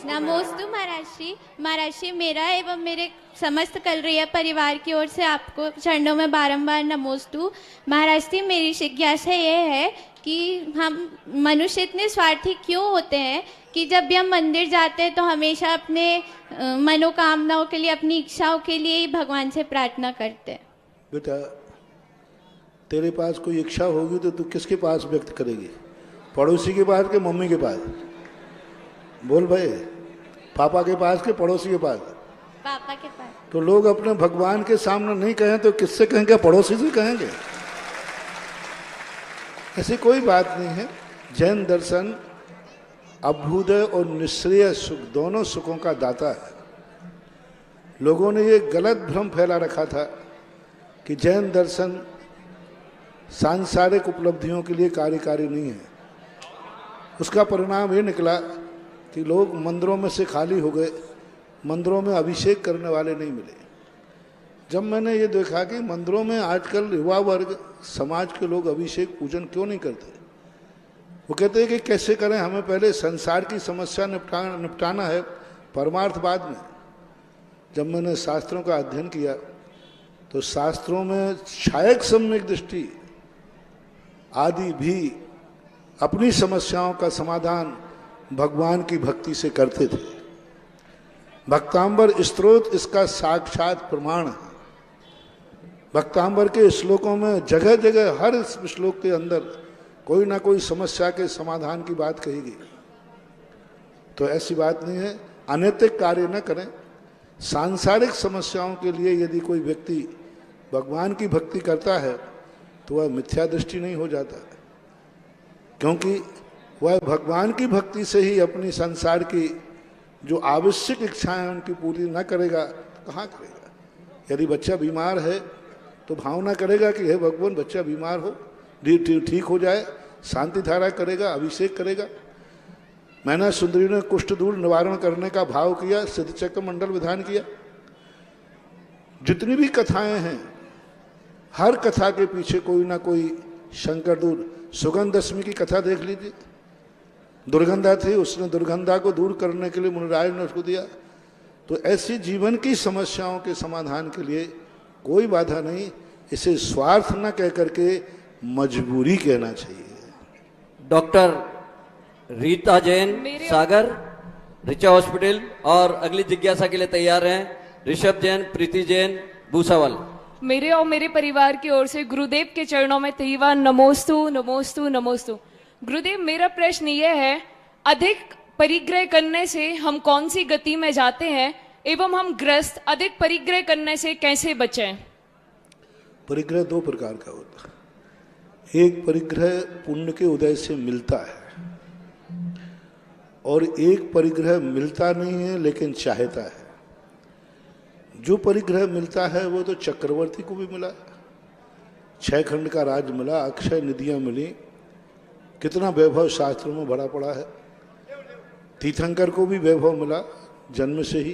नमोस्तु महाराज श्री मेरा एवं मेरे समस्त कलरैया परिवार की ओर से आपको चरणों में बारंबार नमोस्तु। महाराज जी, मेरी जिज्ञासा ये है कि हम मनुष्य इतने स्वार्थी क्यों होते हैं कि जब भी हम मंदिर जाते हैं तो हमेशा अपने मनोकामनाओं के लिए, अपनी इच्छाओं के लिए ही भगवान से प्रार्थना करते हैं। बेटा, तेरे पास कोई इच्छा होगी तो तू किसके पास व्यक्त करेगी? पड़ोसी के पास के मम्मी के पास? बोल भाई, पापा के पास के पड़ोसी के पास? पापा के पास। तो लोग अपने भगवान के सामने नहीं कहें तो किससे कहेंगे? पड़ोसी से कहेंगे। ऐसी कोई बात नहीं है। जैन दर्शन अभ्युदय और निश्रेय सुख, दोनों सुखों का दाता है। लोगों ने ये गलत भ्रम फैला रखा था कि जैन दर्शन सांसारिक उपलब्धियों के लिए कार्यकारी नहीं है। उसका परिणाम ये निकला कि लोग मंदिरों में से खाली हो गए, मंदिरों में अभिषेक करने वाले नहीं मिले। जब मैंने ये देखा कि मंदिरों में आजकल युवा वर्ग, समाज के लोग अभिषेक पूजन क्यों नहीं करते, वो कहते हैं कि कैसे करें, हमें पहले संसार की समस्या निपटाना है, परमार्थ बाद में। जब मैंने शास्त्रों का अध्ययन किया तो शास्त्रों में क्षायक सम्यक दृष्टि आदि भी अपनी समस्याओं का समाधान भगवान की भक्ति से करते थे। भक्तांबर स्तोत्र इसका साक्षात प्रमाण है। भक्तांबर के श्लोकों में जगह जगह, हर श्लोक के अंदर कोई ना कोई समस्या के समाधान की बात कही गई। तो ऐसी बात नहीं है, अनैतिक कार्य न करें। सांसारिक समस्याओं के लिए यदि कोई व्यक्ति भगवान की भक्ति करता है तो वह मिथ्या दृष्टि नहीं हो जाता, क्योंकि वह भगवान की भक्ति से ही अपनी संसार की जो आवश्यक इच्छाएं उनकी पूरी न करेगा, कहाँ करेगा? यदि बच्चा बीमार है तो भावना करेगा कि हे भगवान, बच्चा बीमार हो, ठीक हो जाए, शांति धारा करेगा, अभिषेक करेगा। मैना सुंदरी ने कुष्ठ दूर निवारण करने का भाव किया, सिद्ध चक्र मंडल विधान किया। जितनी भी कथाएं हैं, हर कथा के पीछे कोई ना कोई शंकर दूर। सुगंध दशमी की कथा देख लीजिए, दुर्गंधा थी, उसने दुर्गंधा को दूर करने के लिए मुनिराज ने उसको दिया। तो ऐसी जीवन की समस्याओं के समाधान के लिए कोई बाधा नहीं, इसे स्वार्थ न कह करके मजबूरी कहना चाहिए। डॉक्टर रीता जैन सागर, रिचा हॉस्पिटल, और अगली जिज्ञासा के लिए तैयार हैं ऋषभ जैन, प्रीति जैन, भूसावल। मेरे और मेरे परिवार की ओर से गुरुदेव के चरणों में त्रिवार नमोस्तु नमोस्तु नमोस्तु। गुरुदेव, मेरा प्रश्न यह है, अधिक परिग्रह करने से हम कौन सी गति में जाते हैं एवं हम ग्रस्त अधिक परिग्रह करने से कैसे बचें? परिग्रह दो प्रकार का होता है। एक परिग्रह पुण्य के उदय से मिलता है और एक परिग्रह मिलता नहीं है लेकिन चाहता है। जो परिग्रह मिलता है वो तो चक्रवर्ती को भी मिला, 6 खंड का राज मिला, अक्षय निधियां मिली, कितना वैभव शास्त्रों में भरा पड़ा है। तीर्थंकर को भी वैभव मिला जन्म से ही,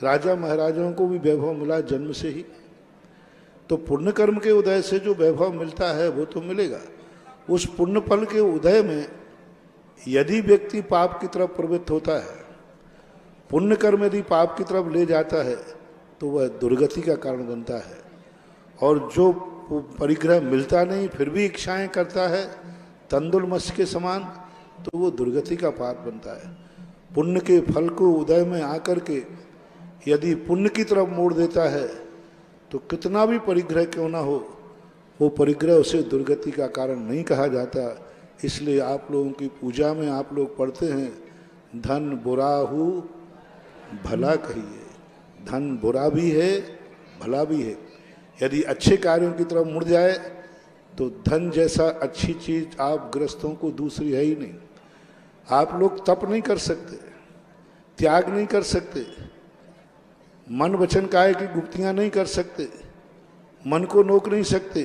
राजा महाराजाओं को भी वैभव मिला जन्म से ही। तो पुण्य कर्म के उदय से जो वैभव मिलता है वो तो मिलेगा। उस पुण्य फल के उदय में यदि व्यक्ति पाप की तरफ प्रवृत्त होता है, पुण्य कर्म यदि पाप की तरफ ले जाता है तो वह दुर्गति का कारण बनता है। और जो परिग्रह मिलता नहीं फिर भी इच्छाएं करता है तंदुल मत्स्य के समान, तो वो दुर्गति का पार बनता है। पुण्य के फल को उदय में आकर के यदि पुण्य की तरफ मोड़ देता है तो कितना भी परिग्रह क्यों ना हो, वो परिग्रह उसे दुर्गति का कारण नहीं कहा जाता। इसलिए आप लोगों की पूजा में आप लोग पढ़ते हैं, धन बुरा हो भला कहिए। धन बुरा भी है, भला भी है। यदि अच्छे कार्यों की तरफ मुड़ जाए तो धन जैसा अच्छी चीज आप ग्रस्तों को दूसरी है ही नहीं। आप लोग तप नहीं कर सकते, त्याग नहीं कर सकते, मन वचन काय की गुप्तियां नहीं कर सकते, मन को नोक नहीं सकते,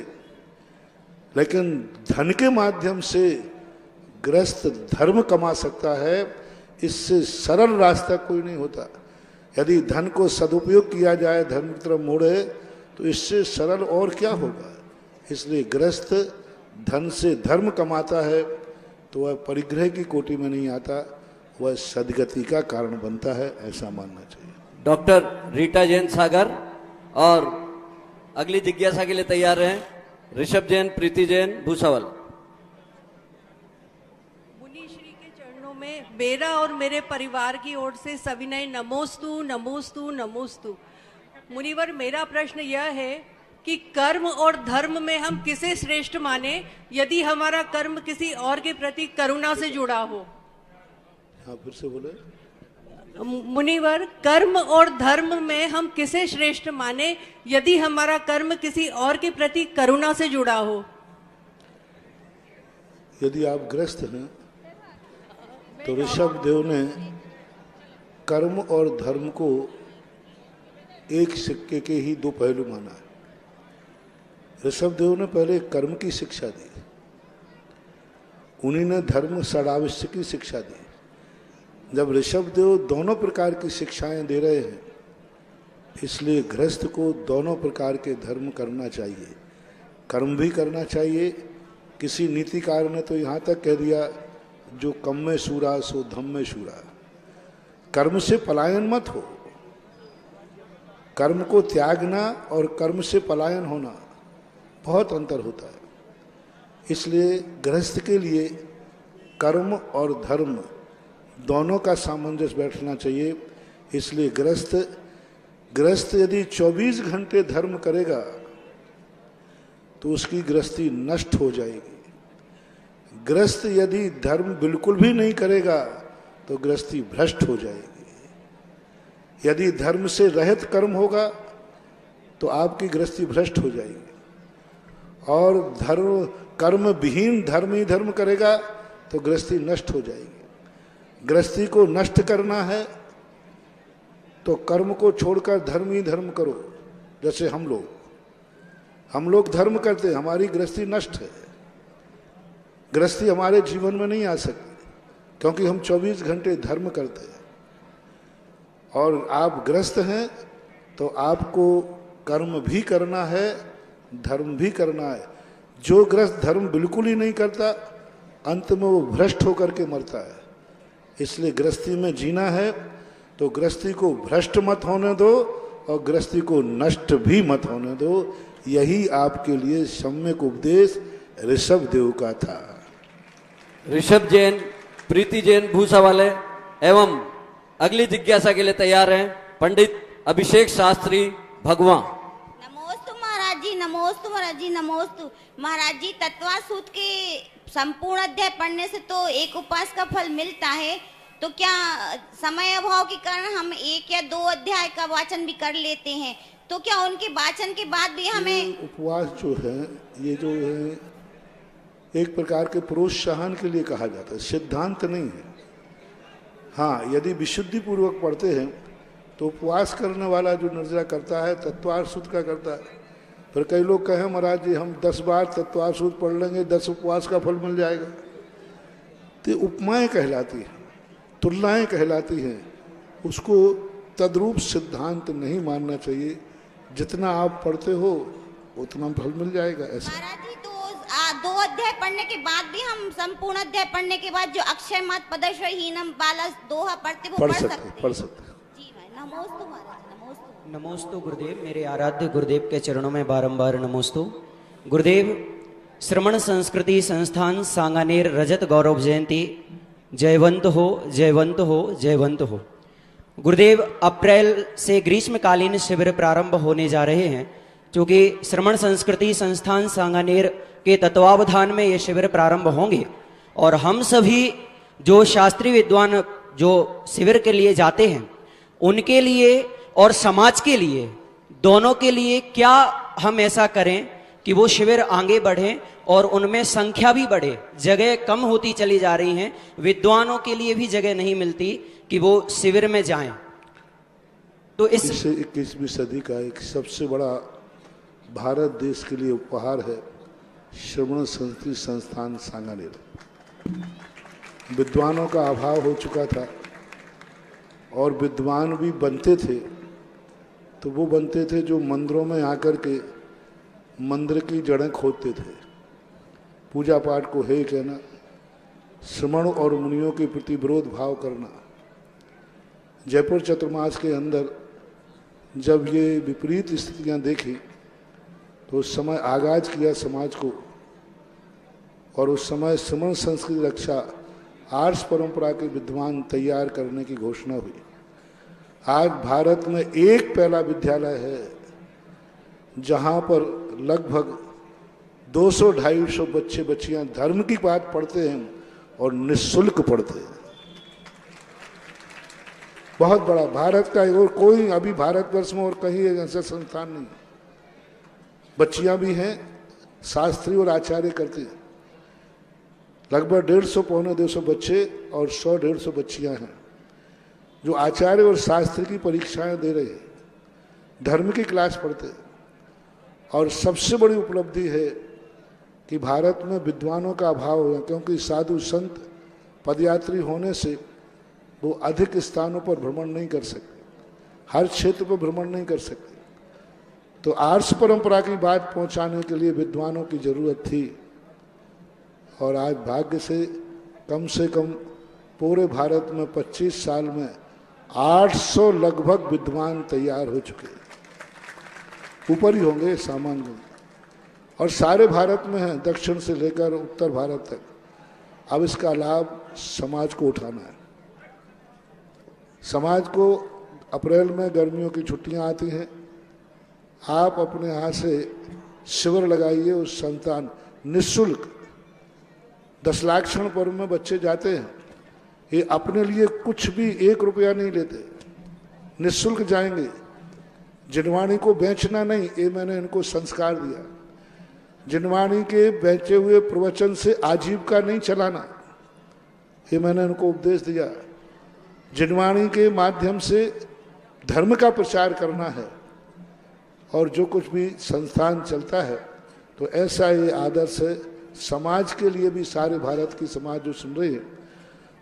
लेकिन धन के माध्यम से ग्रस्त धर्म कमा सकता है। इससे सरल रास्ता कोई नहीं होता। यदि धन को सदुपयोग किया जाए, धर्म की तरफ मोड़े, तो इससे सरल और क्या होगा। इसलिए ग्रस्त धन से धर्म कमाता है तो वह परिग्रह की कोटि में नहीं आता, वह सदगति का कारण बनता है, ऐसा मानना चाहिए। डॉक्टर रीटा जैन सागर और अगली जिज्ञासा के लिए तैयार हैं ऋषभ जैन, प्रीति जैन, भूसावल। मुनिश्री के चरणों में मेरा और मेरे परिवार की ओर से सविनय नमोस्तु नमोस्तु नमोस्तु। मुनिवर, मेरा प्रश्न यह है कि कर्म और धर्म में हम किसे श्रेष्ठ माने यदि हमारा कर्म किसी और के प्रति करुणा से जुड़ा हो? हाँ, फिर से बोले। मुनिवर, कर्म और धर्म में हम किसे श्रेष्ठ माने यदि हमारा कर्म किसी और के प्रति करुणा से जुड़ा हो? यदि आप ग्रस्त हैं तो ऋषभ देव ने कर्म और धर्म को एक सिक्के के ही दो पहलू माना है। ऋषभ देव ने पहले कर्म की शिक्षा दी, उन्हीं ने धर्म षडावश्य की शिक्षा दी। जब ऋषभ देव दोनों प्रकार की शिक्षाएं दे रहे हैं, इसलिए गृहस्थ को दोनों प्रकार के धर्म करना चाहिए, कर्म भी करना चाहिए। किसी नीतिकार ने तो यहाँ तक कह दिया, जो कम में शूरा सो धम में शूरा। कर्म से पलायन मत हो। कर्म को त्यागना और कर्म से पलायन होना बहुत अंतर होता है। इसलिए गृहस्थ के लिए कर्म और धर्म दोनों का सामंजस्य बैठना चाहिए। इसलिए गृहस्थ यदि 24 घंटे धर्म करेगा तो उसकी गृहस्थी नष्ट हो जाएगी। गृहस्थ यदि धर्म बिल्कुल भी नहीं करेगा तो गृहस्थी भ्रष्ट हो जाएगी। यदि धर्म से रहित कर्म होगा तो आपकी गृहस्थी भ्रष्ट हो जाएगी। और कर्म विहीन धर्म ही धर्म करेगा तो गृहस्थी नष्ट हो जाएगी। गृहस्थी को नष्ट करना है तो कर्म को छोड़कर धर्म ही धर्म करो। जैसे हम लोग धर्म करते हैं, हमारी गृहस्थी नष्ट है। गृहस्थी हमारे जीवन में नहीं आ सकती क्योंकि हम 24 घंटे धर्म करते हैं। और आप गृहस्थ हैं तो आपको कर्म भी करना है, धर्म भी करना है। जो गृहस्थ धर्म बिल्कुल ही नहीं करता, अंत में वो भ्रष्ट होकर के मरता है। इसलिए गृहस्थी में जीना है तो गृहस्थी को भ्रष्ट मत होने दो और गृहस्थी को नष्ट भी मत होने दो। यही आपके लिए सम्यक उपदेश ऋषभ देव का था। ऋषभ जैन, प्रीति जैन, भूसावल एवं अगली जिज्ञासा के लिए तैयार हैं पंडित अभिषेक शास्त्री, भगवान। नमोस्तु महाराज जी, नमोस्तु महाराज जी, नमोस्तु महाराज जी। तत्वासूत्र के संपूर्ण अध्याय पढ़ने से तो एक उपवास का फल मिलता है, तो क्या समय अभाव के कारण हम 1 या 2 अध्याय का वाचन भी कर लेते हैं, तो क्या उनके वाचन के बाद भी हमें उपवास जो है, ये जो है एक प्रकार के प्रोत्साहन के लिए कहा जाता है, सिद्धांत नहीं है। हाँ, यदि विशुद्धि पूर्वक पढ़ते हैं तो उपवास करने वाला जो निर्जरा करता है तत्वार सूत्र का करता है। फिर कई लोग कहें महाराज जी हम 10 बार तत्वार सूत्र पढ़ लेंगे 10 उपवास का फल मिल जाएगा। तो उपमाएं कहलाती हैं, तुलनाएं कहलाती हैं, उसको तद्रूप सिद्धांत नहीं मानना चाहिए। जितना आप पढ़ते हो उतना फल मिल जाएगा। ऐसा महाराज जी, तो 2 अध्याय पढ़ने के बाद भी हम संपूर्ण अध्याय पढ़ने के बाद जो अक्षय मात पदश्वर हीनम बाला दोहा पढ़ते वो पढ़ सकते। जी भाई, नमोस्तु महाराज, नमोस्तु। नमोस्तु गुरुदेव, मेरे आराध्य गुरुदेव के चरणों में बारंबार नमोस्तु। गुरुदेव, श्रमण संस्कृति संस्थान सांगानेर रजत गौरव जयंती जयवंत हो, जयवंत हो, जयवंत हो। गुरुदेव, अप्रैल से ग्रीष्मकालीन शिविर प्रारंभ होने जा रहे हैं, क्योंकि श्रमण संस्कृति संस्थान सांगानेर के तत्वावधान में ये शिविर प्रारंभ होंगे। और हम सभी जो शास्त्रीय विद्वान जो शिविर के लिए जाते हैं, उनके लिए और समाज के लिए, दोनों के लिए क्या हम ऐसा करें कि वो शिविर आगे बढ़ें और उनमें संख्या भी बढ़े। जगह कम होती चली जा रही हैं, विद्वानों के लिए भी जगह नहीं मिलती कि वो शिविर में जाएं। तो इस 21वीं सदी का एक सबसे बड़ा भारत देश के लिए उपहार है श्रमण संस्कृति संस्थान सांगानेर। विद्वानों का अभाव हो चुका था और विद्वान भी बनते थे, तो वो बनते थे जो मंदिरों में आकर के मंदिर की जड़ें खोदते थे, पूजा पाठ को हे कहना श्रमण और मुनियों के प्रति विरोध भाव करना। जयपुर चतुर्मास के अंदर जब ये विपरीत स्थितियां देखी तो उस समय आगाज किया समाज को, और उस समय श्रमण संस्कृति रक्षा आर्ष परंपरा के विद्वान तैयार करने की घोषणा हुई। आज भारत में एक पहला विद्यालय है जहां पर लगभग 200-250 बच्चे बच्चियां धर्म की बात पढ़ते हैं और निःशुल्क पढ़ते हैं। बहुत बड़ा भारत का, और कोई अभी भारतवर्ष में और कहीं ऐसा संस्थान नहीं। बच्चियां भी हैं, शास्त्री और आचार्य करते हैं। लगभग 150-250 बच्चे और 100-150 बच्चियां हैं जो आचार्य और शास्त्री की परीक्षाएं दे रहे हैं, धर्म की क्लास पढ़ते हैं। और सबसे बड़ी उपलब्धि है कि भारत में विद्वानों का अभाव है, क्योंकि साधु संत पदयात्री होने से वो अधिक स्थानों पर भ्रमण नहीं कर सकते, हर क्षेत्र पर भ्रमण नहीं कर सकते। तो आर्ष परंपरा की बात पहुंचाने के लिए विद्वानों की जरूरत थी, और आज भाग्य से कम पूरे भारत में 25 साल में 800 लगभग विद्वान तैयार हो चुके हैं, ऊपर ही होंगे सामान्य, और सारे भारत में हैं, दक्षिण से लेकर उत्तर भारत तक। अब इसका लाभ समाज को उठाना है। समाज को अप्रैल में गर्मियों की छुट्टियां आती हैं, आप अपने यहाँ से शिविर लगाइए। उस संतान निःशुल्क 10 लाक्षण पर्व में बच्चे जाते हैं, ये अपने लिए कुछ भी 1 रुपया नहीं लेते, निःशुल्क जाएंगे। जिनवाणी को बेचना नहीं, ये मैंने इनको संस्कार दिया। जिनवाणी के बेचे हुए प्रवचन से आजीविका नहीं चलाना, ये मैंने इनको उपदेश दिया। जिनवाणी के माध्यम से धर्म का प्रचार करना है, और जो कुछ भी संस्थान चलता है तो ऐसा ये आदर्श है समाज के लिए भी। सारे भारत की समाज जो सुन रही है,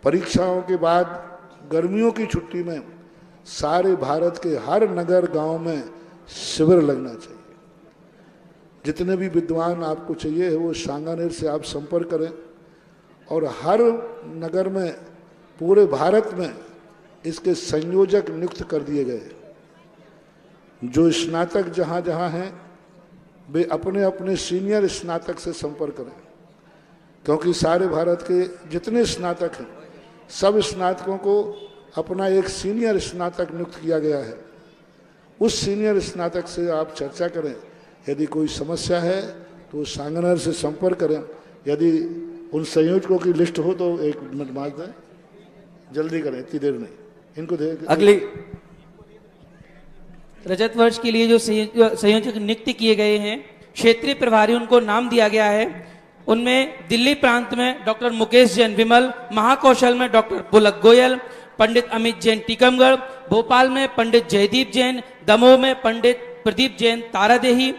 परीक्षाओं के बाद गर्मियों की छुट्टी में सारे भारत के हर नगर गांव में शिविर लगना चाहिए। जितने भी विद्वान आपको चाहिए है वो सांगानेर से आप संपर्क करें, और हर नगर में पूरे भारत में इसके संयोजक नियुक्त कर दिए गए। जो स्नातक जहाँ जहाँ हैं वे अपने अपने सीनियर स्नातक से संपर्क करें, क्योंकि सारे भारत के जितने स्नातक हैं सब स्नातकों को अपना एक सीनियर स्नातक नियुक्त किया गया है। उस सीनियर स्नातक से आप चर्चा करें, यदि कोई समस्या है तो सांगानेर से संपर्क करें। यदि उन संयोजकों की लिस्ट हो तो 1 मिनट मार दें, जल्दी करें, इतनी देर नहीं। इनको दे अगली रजत वर्ष के लिए जो संयोजक नियुक्त किए गए हैं, क्षेत्रीय प्रभारी उनको नाम दिया गया है। उनमें दिल्ली प्रांत में डॉक्टर मुकेश जैन विमल, महाकौशल में डॉक्टर पुलक गोयल, पंडित अमित जैन टीकमगढ़, भोपाल में पंडित जयदीप जैन, दमोह में पंडित प्रदीप जैन तारादेही,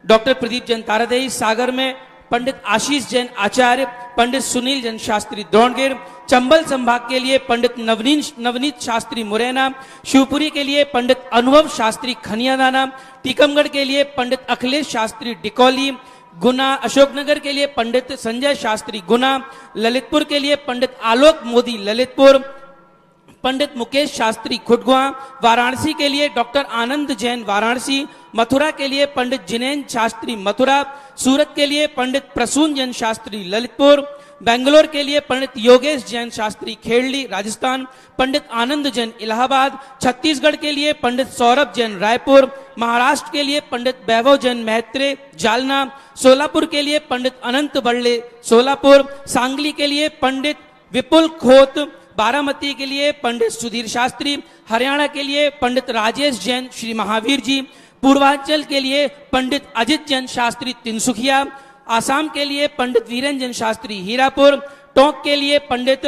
डॉक्टर प्रदीप जैन तारादेही, सागर में पंडित आशीष जैन आचार्य, पंडित सुनील जैन शास्त्री द्रोणगिर, चंबल संभाग के लिए पंडित नवनीत शास्त्री मुरैना, शिवपुरी के लिए पंडित अनुभव शास्त्री खनियादाना, टीकमगढ़ के लिए पंडित अखिलेश शास्त्री डिकौली, गुना, अशोकनगर के लिए पंडित संजय शास्त्री गुना, ललितपुर के लिए पंडित आलोक मोदी ललितपुर, पंडित मुकेश शास्त्री खुटगुआ, वाराणसी के लिए डॉक्टर आनंद जैन वाराणसी, मथुरा के लिए पंडित जिनेन शास्त्री मथुरा, सूरत के लिए पंडित प्रसून जैन शास्त्री ललितपुर, बेंगलोर के लिए पंडित योगेश जैन शास्त्री खेड़ली राजस्थान, पंडित आनंद जैन इलाहाबाद, छत्तीसगढ़ के लिए पंडित सौरभ जैन रायपुर, महाराष्ट्र के लिए पंडित वैभव जैन मैत्रे जालना, सोलापुर के लिए पंडित अनंत बड़ले सोलापुर, सांगली के लिए पंडित विपुल खोत, बारामती के लिए पंडित सुधीर शास्त्री, हरियाणा के लिए पंडित राजेश जैन श्री महावीर जी, पूर्वांचल के लिए पंडित अजित जैन शास्त्री तिनसुखिया, आसाम के लिए पंडित वीरेंद्र जैन शास्त्री हीरापुर, टोंक के लिए पंडित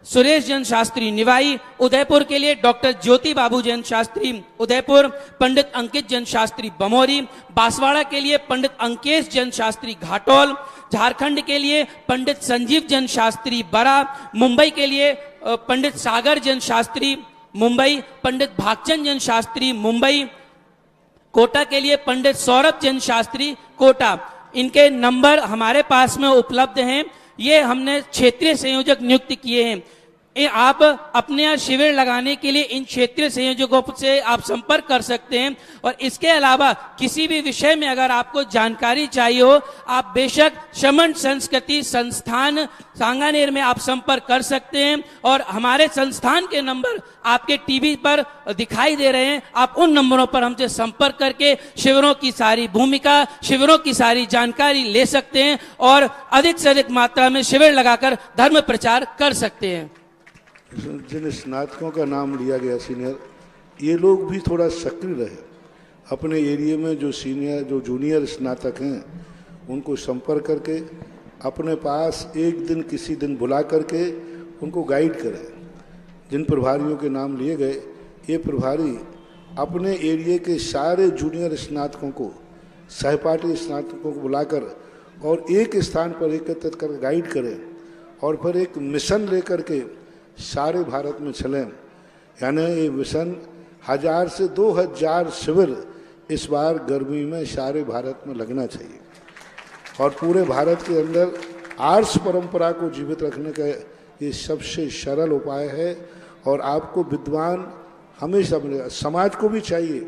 सुरेश जैन शास्त्री निवाई, उदयपुर के लिए डॉक्टर ज्योति बाबू जैन शास्त्री उदयपुर, पंडित अंकित जैन शास्त्री बमोरी, बांसवाड़ा के लिए पंडित अंकेश जैन शास्त्री घाटोल, झारखंड के लिए पंडित संजीव जैन शास्त्री बरा, मुंबई के लिए पंडित सागर जैन शास्त्री मुंबई, पंडित भागचंद जैन शास्त्री मुंबई, कोटा के लिए पंडित सौरभ जैन शास्त्री कोटा। इनके नंबर हमारे पास में उपलब्ध हैं। ये हमने क्षेत्रीय संयोजक नियुक्त किए हैं। आप अपने यहाँ शिविर लगाने के लिए इन क्षेत्रीय संयोजकों से आप संपर्क कर सकते हैं। और इसके अलावा किसी भी विषय में अगर आपको जानकारी चाहिए हो, आप बेशक श्रमण संस्कृति संस्थान सांगानेर में आप संपर्क कर सकते हैं। और हमारे संस्थान के नंबर आपके टीवी पर दिखाई दे रहे हैं, आप उन नंबरों पर हमसे संपर्क करके शिविरों की सारी भूमिका, शिविरों की सारी जानकारी ले सकते हैं और अधिक से अधिक मात्रा में शिविर लगाकर धर्म प्रचार कर सकते हैं। जिन स्नातकों का नाम लिया गया सीनियर, ये लोग भी थोड़ा सक्रिय रहे। अपने एरिया में जो जूनियर स्नातक हैं उनको संपर्क करके अपने पास एक दिन किसी दिन बुला करके उनको गाइड करें। जिन प्रभारियों के नाम लिए गए, ये प्रभारी अपने एरिया के सारे जूनियर स्नातकों को, सहपाठी स्नातकों को बुलाकर और एक स्थान पर एकत्रित कर गाइड करें और फिर एक मिशन लेकर के सारे भारत में चलें। यानी ये मिशन 1000 से 2000 शिविर इस बार गर्मी में सारे भारत में लगना चाहिए और पूरे भारत के अंदर आर्ष परंपरा को जीवित रखने का ये सबसे सरल उपाय है। और आपको विद्वान हमेशा मिलेगा। समाज को भी चाहिए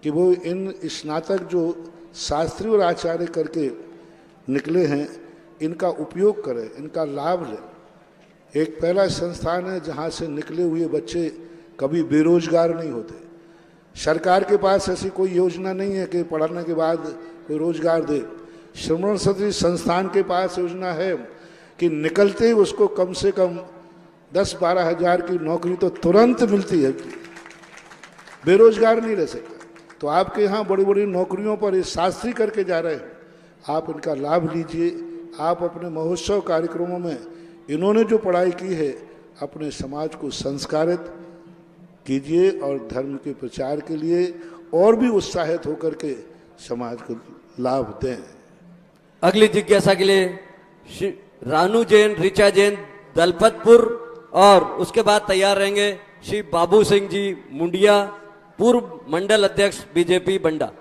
कि वो इन स्नातक जो शास्त्री और आचार्य करके निकले हैं, इनका उपयोग करें, इनका लाभ लें। एक पहला संस्थान है जहाँ से निकले हुए बच्चे कभी बेरोजगार नहीं होते। सरकार के पास ऐसी कोई योजना नहीं है कि पढ़ने के बाद कोई रोजगार दे। श्रमण सदृश संस्थान के पास योजना है कि निकलते ही उसको कम से कम 10-12 हज़ार की नौकरी तो तुरंत मिलती है, बेरोजगार नहीं रह सकता। तो आपके यहाँ बड़ी बड़ी नौकरियों पर ये शास्त्री करके जा रहे हैं, आप इनका लाभ लीजिए। आप अपने महोत्सव कार्यक्रमों में इन्होंने जो पढ़ाई की है अपने समाज को संस्कारित कीजिए और धर्म के प्रचार के लिए और भी उत्साहित होकर के समाज को लाभ दें। अगली जिज्ञासा के लिए रानू जैन, ऋचा जैन दलपतपुर और उसके बाद तैयार रहेंगे श्री बाबू सिंह जी मुंडिया, पूर्व मंडल अध्यक्ष बीजेपी बंडा।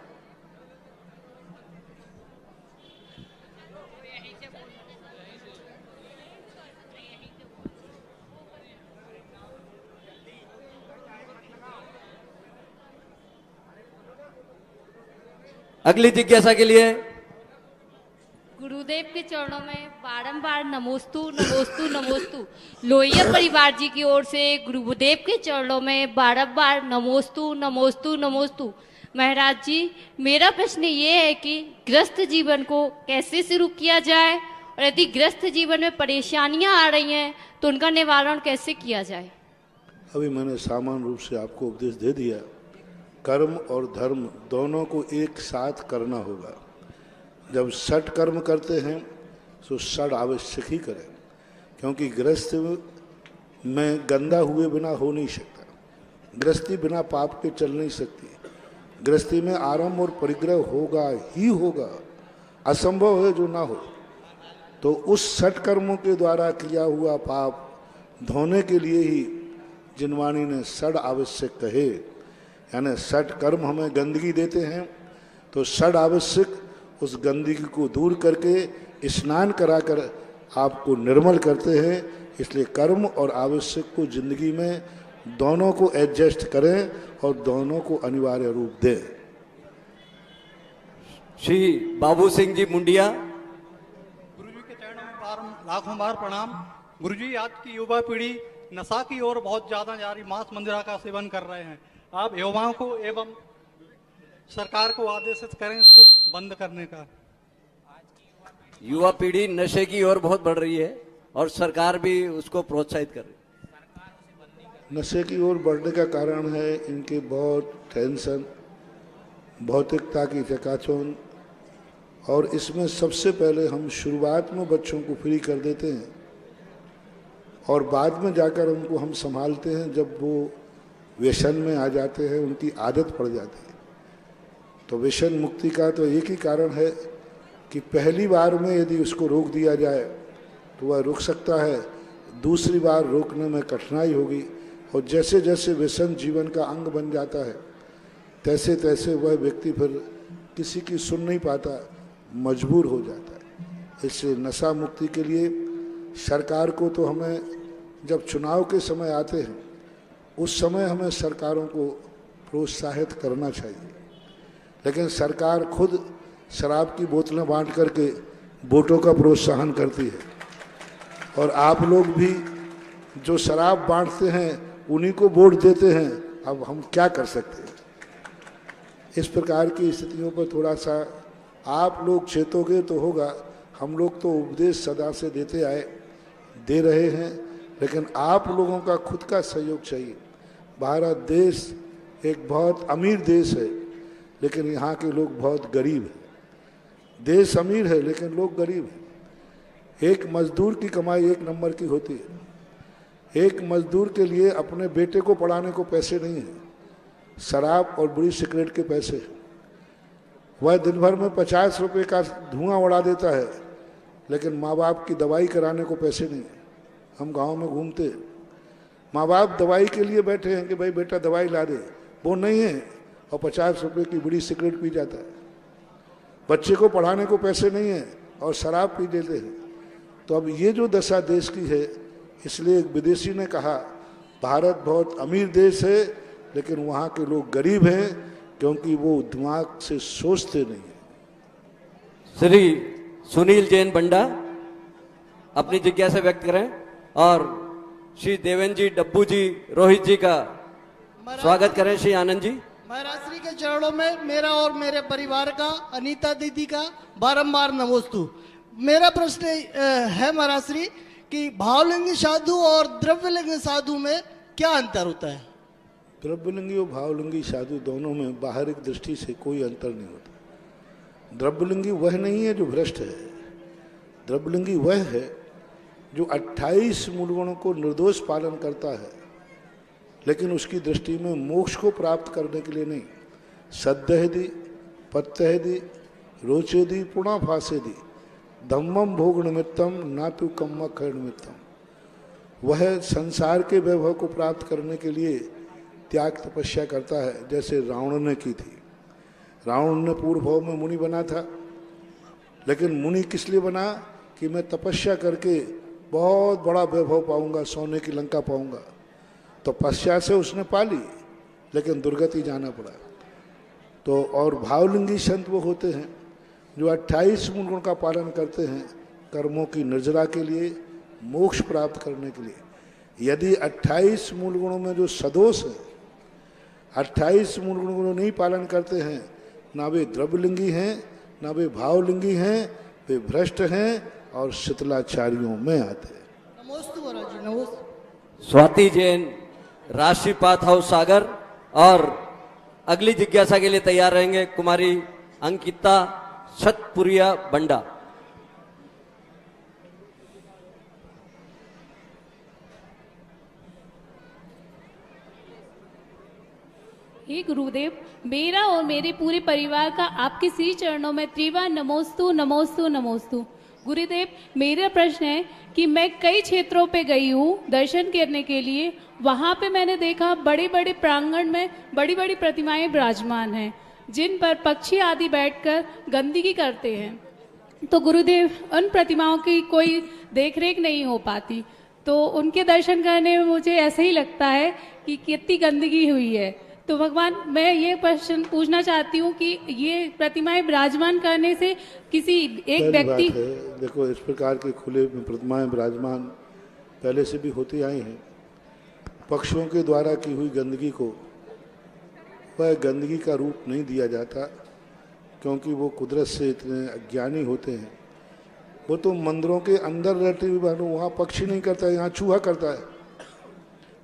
अगली जिज्ञासा के लिए गुरुदेव के चरणों में बारंबार नमोस्तु नमोस्तु नमोस्तु। लोहिया परिवार जी की ओर से गुरुदेव के चरणों में बारंबार नमोस्तु नमोस्तु नमोस्तु। महाराज जी, मेरा प्रश्न ये है कि ग्रस्त जीवन को कैसे शुरू किया जाए और यदि ग्रस्त जीवन में परेशानियां आ रही हैं तो उनका निवारण कैसे किया जाए? अभी मैंने सामान्य रूप से आपको उपदेश दे दिया। कर्म और धर्म दोनों को एक साथ करना होगा। जब षट कर्म करते हैं तो षड आवश्यक ही करें, क्योंकि गृहस्थ में गंदा हुए बिना हो नहीं सकता। गृहस्थी बिना पाप के चल नहीं सकती। गृहस्थी में आरंभ और परिग्रह होगा ही होगा, असंभव है जो ना हो। तो उस षट कर्मों के द्वारा किया हुआ पाप धोने के लिए ही जिनवाणी ने षड आवश्यक कहे। यानी षट कर्म हमें गंदगी देते हैं, तो षड आवश्यक उस गंदगी को दूर करके स्नान कराकर आपको निर्मल करते हैं। इसलिए कर्म और आवश्यक को जिंदगी में दोनों को एडजस्ट करें और दोनों को अनिवार्य रूप दें। श्री बाबू सिंह जी मुंडिया। गुरुजी के चरणों में लाखों बार प्रणाम। गुरुजी, आज की युवा पीढ़ी नशा की ओर बहुत ज्यादा जा रही, मांस मंदिरा का सेवन कर रहे हैं। आप युवाओं को एवं सरकार को आदेशित करें इसको बंद करने का। युवा पीढ़ी नशे की ओर बहुत बढ़ रही है और सरकार भी उसको प्रोत्साहित कर रही है। नशे की ओर बढ़ने का कारण है इनके बहुत टेंशन, भौतिकता की चकाचौंध, और इसमें सबसे पहले हम शुरुआत में बच्चों को फ्री कर देते हैं और बाद में जाकर उनको हम संभालते हैं। जब वो व्यसन में आ जाते हैं, उनकी आदत पड़ जाती है। तो व्यसन मुक्ति का तो एक ही कारण है कि पहली बार में यदि उसको रोक दिया जाए तो वह रुक सकता है, दूसरी बार रोकने में कठिनाई होगी। और जैसे जैसे व्यसन जीवन का अंग बन जाता है तैसे तैसे वह व्यक्ति फिर किसी की सुन नहीं पाता, मजबूर हो जाता है। इससे नशा मुक्ति के लिए सरकार को तो हमें जब चुनाव के समय आते हैं उस समय हमें सरकारों को प्रोत्साहित करना चाहिए, लेकिन सरकार खुद शराब की बोतलें बांट करके वोटों का प्रोत्साहन करती है और आप लोग भी जो शराब बांटते हैं उन्हीं को वोट देते हैं। अब हम क्या कर सकते हैं? इस प्रकार की स्थितियों पर थोड़ा सा आप लोग चेतोगे तो होगा। हम लोग तो उपदेश सदा से देते आए, दे रहे हैं, लेकिन आप लोगों का खुद का सहयोग चाहिए। भारत देश एक बहुत अमीर देश है, लेकिन यहाँ के लोग बहुत गरीब हैं। देश अमीर है लेकिन लोग गरीब हैं। एक मजदूर की कमाई एक नंबर की होती है। एक मजदूर के लिए अपने बेटे को पढ़ाने को पैसे नहीं हैं, शराब और बुरी सिगरेट के पैसे। वह दिन भर में 50 रुपये का धुआं उड़ा देता है, लेकिन माँ बाप की दवाई कराने को पैसे नहीं है। हम गांव में घूमते हैं, माँ बाप दवाई के लिए बैठे हैं कि भाई बेटा दवाई ला दे, वो नहीं है और 50 रुपये की बुरी सिगरेट पी जाता है। बच्चे को पढ़ाने को पैसे नहीं है और शराब पी लेते हैं। तो अब ये जो दशा देश की है, इसलिए एक विदेशी ने कहा भारत बहुत अमीर देश है लेकिन वहाँ के लोग गरीब हैं, क्योंकि वो दिमाग से सोचते नहीं हैं। श्री सुनील जैन बंडा अपनी जिज्ञासा व्यक्त करें और श्री देवेंद्र जी, डब्बू जी, रोहित जी का स्वागत करें। श्री आनंद जी। महाराज श्री के चरणों में मेरा और मेरे परिवार का, अनीता दीदी का बारंबार नमोस्तु। मेरा प्रश्न है महाराज श्री कि भावलिंगी साधु और द्रव्यलिंगी साधु में क्या अंतर होता है? द्रव्यलिंगी और भावलिंगी साधु दोनों में बाहरिक दृष्टि से कोई अंतर नहीं होता। द्रव्यलिंगी वह नहीं है जो भ्रष्ट है। द्रव्यलिंगी वह है जो 28 मूलगुणों को निर्दोष पालन करता है, लेकिन उसकी दृष्टि में मोक्ष को प्राप्त करने के लिए नहीं। सद्दहदी, पत्यहदी, रोचेदी, पुणा फासेदी, धम्मम भोग निमित्तम नातु कम्म खय निमित्तम। वह संसार के वैभव को प्राप्त करने के लिए त्याग तपस्या करता है, जैसे रावण ने की थी। रावण ने पूर्व भाव में मुनि बना था, लेकिन मुनि किस लिए बना कि मैं तपस्या करके बहुत बड़ा वैभव पाऊंगा, सोने की लंका पाऊंगा। तपस्या से उसने पाली, लेकिन दुर्गति जाना पड़ा। तो और भावलिंगी संत वो होते हैं जो 28 मूलगुण का पालन करते हैं, कर्मों की निर्जरा के लिए, मोक्ष प्राप्त करने के लिए। यदि 28 मूलगुणों में जो सदोष है, 28 मूलगुणों को नहीं पालन करते हैं, ना वे द्रव्यलिंगी हैं, ना वे भावलिंगी हैं, वे भ्रष्ट हैं और शीतलाचार्यों में आते हैं। नमोस्तु महाराज जी, नमोस्तु। स्वाति जैन, राशिपात हाउस सागर। और अगली जिज्ञासा के लिए तैयार रहेंगे कुमारी अंकिता छतपुरिया बंडा। हे गुरुदेव, मेरा और मेरे पूरे परिवार का आपके श्री चरणों में त्रिवार नमोस्तु नमोस्तु नमोस्तु। गुरुदेव, मेरा प्रश्न है कि मैं कई क्षेत्रों पे गई हूँ दर्शन करने के लिए। वहाँ पे मैंने देखा बड़े बड़े प्रांगण में बड़ी बड़ी प्रतिमाएं विराजमान हैं, जिन पर पक्षी आदि बैठकर गंदगी करते हैं। तो गुरुदेव, उन प्रतिमाओं की कोई देखरेख नहीं हो पाती, तो उनके दर्शन करने में मुझे ऐसे ही लगता है कि कितनी गंदगी हुई है। तो भगवान, मैं ये प्रश्न पूछना चाहती हूँ कि ये प्रतिमाएं विराजमान करने से किसी एक व्यक्ति, देखो इस प्रकार के खुले में प्रतिमाएं विराजमान पहले से भी होती आई हैं। पक्षियों के द्वारा की हुई गंदगी को वह गंदगी का रूप नहीं दिया जाता, क्योंकि वो कुदरत से इतने अज्ञानी होते हैं। वो तो मंदिरों के अंदर रहते हुए वहाँ पक्षी नहीं करता है, यहाँ चूहा करता है,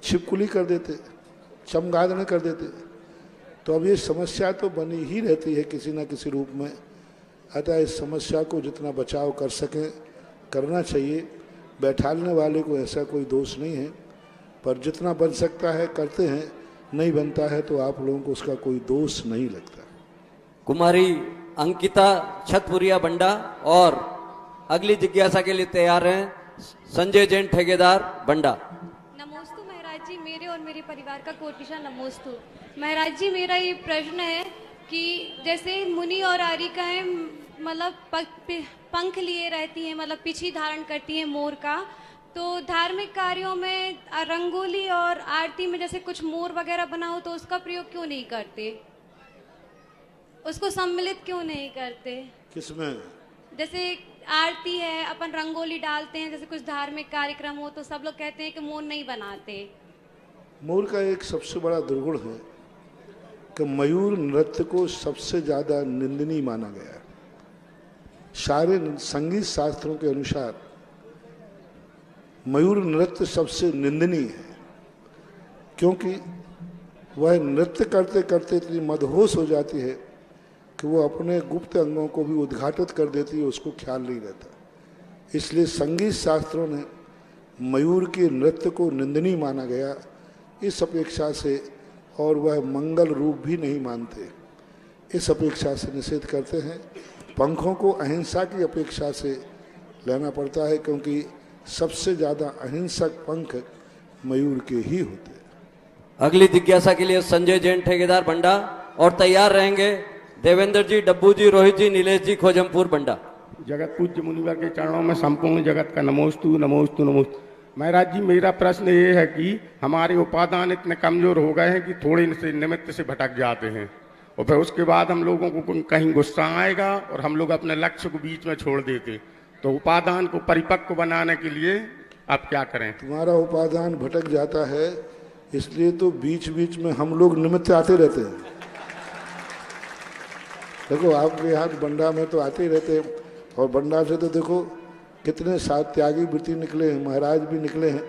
छिपकुली कर देते, चमगादड़ कर देते। तो अब ये समस्या तो बनी ही रहती है किसी न किसी रूप में। अतः इस समस्या को जितना बचाव कर सकें करना चाहिए। बैठालने वाले को ऐसा कोई दोष नहीं है, पर जितना बन सकता है करते हैं, नहीं बनता है तो आप लोगों को उसका कोई दोष नहीं लगता। कुमारी अंकिता छतपुरिया बंडा। और अगली जिज्ञासा के लिए तैयार हैं संजय जैन ठेकेदार बंडा। नमोस्तु महाराज जी, मेरे और मेरे परिवार का कोटिशा नमोस्तु। महाराज जी, मेरा ये प्रश्न है कि जैसे मुनि और आरिकाएं मतलब पंख लिए रहती हैं, मतलब पीछी धारण करती हैं मोर का। तो धार्मिक कार्यों में रंगोली और आरती में जैसे कुछ मोर वगैरह बना हो तो उसका प्रयोग क्यों नहीं करते, उसको सम्मिलित क्यों नहीं करते? किसमें? जैसे आरती है, अपन रंगोली डालते हैं, जैसे कुछ धार्मिक कार्यक्रम हो तो सब लोग कहते हैं कि मोर नहीं बनाते। मोर का एक सबसे बड़ा दुर्गुण है कि मयूर नृत्य को सबसे ज्यादा निंदनीय माना गया है। सारे संगीत शास्त्रों के अनुसार मयूर नृत्य सबसे निंदनीय है, क्योंकि वह नृत्य करते करते इतनी मदहोश हो जाती है कि वो अपने गुप्त अंगों को भी उद्घाटित कर देती है, उसको ख्याल नहीं रहता। इसलिए संगीत शास्त्रों ने मयूर के नृत्य को निंदनीय माना गया इस अपेक्षा से, और वह मंगल रूप भी नहीं मानते, इस अपेक्षा से निषेध करते हैं। पंखों को अहिंसा की अपेक्षा से लेना पड़ता है, क्योंकि सबसे ज्यादा अहिंसक पंख मयूर के ही होते हैं। अगली जिज्ञासा के लिए संजय जैन ठेकेदार बंडा, और तैयार रहेंगे देवेंद्र जी, डब्बू जी, रोहित जी, नीलेश जी, खोजमपुर बंडा। जगत पूज्य मुनिवर के चरणों में संपूर्ण जगत का नमोस्तु नमोस्तु नमोस्तु। महाराज जी, मेरा प्रश्न ये है कि हमारे उपादान इतने कमजोर हो गए हैं कि थोड़े से निमित्त से भटक जाते हैं, और फिर उसके बाद हम लोगों को कहीं गुस्सा आएगा और हम लोग अपने लक्ष्य को बीच में छोड़ देते। तो उपादान को परिपक्व बनाने के लिए आप क्या करें? तुम्हारा उपादान भटक जाता है, इसलिए तो बीच बीच में हम लोग निमित्त आते रहते हैं। देखो आपके यहाँ बंडा में तो आते ही रहते हैं, और बंडा से तो देखो कितने साथ त्यागी वृत्ति निकले हैं, महाराज भी निकले हैं।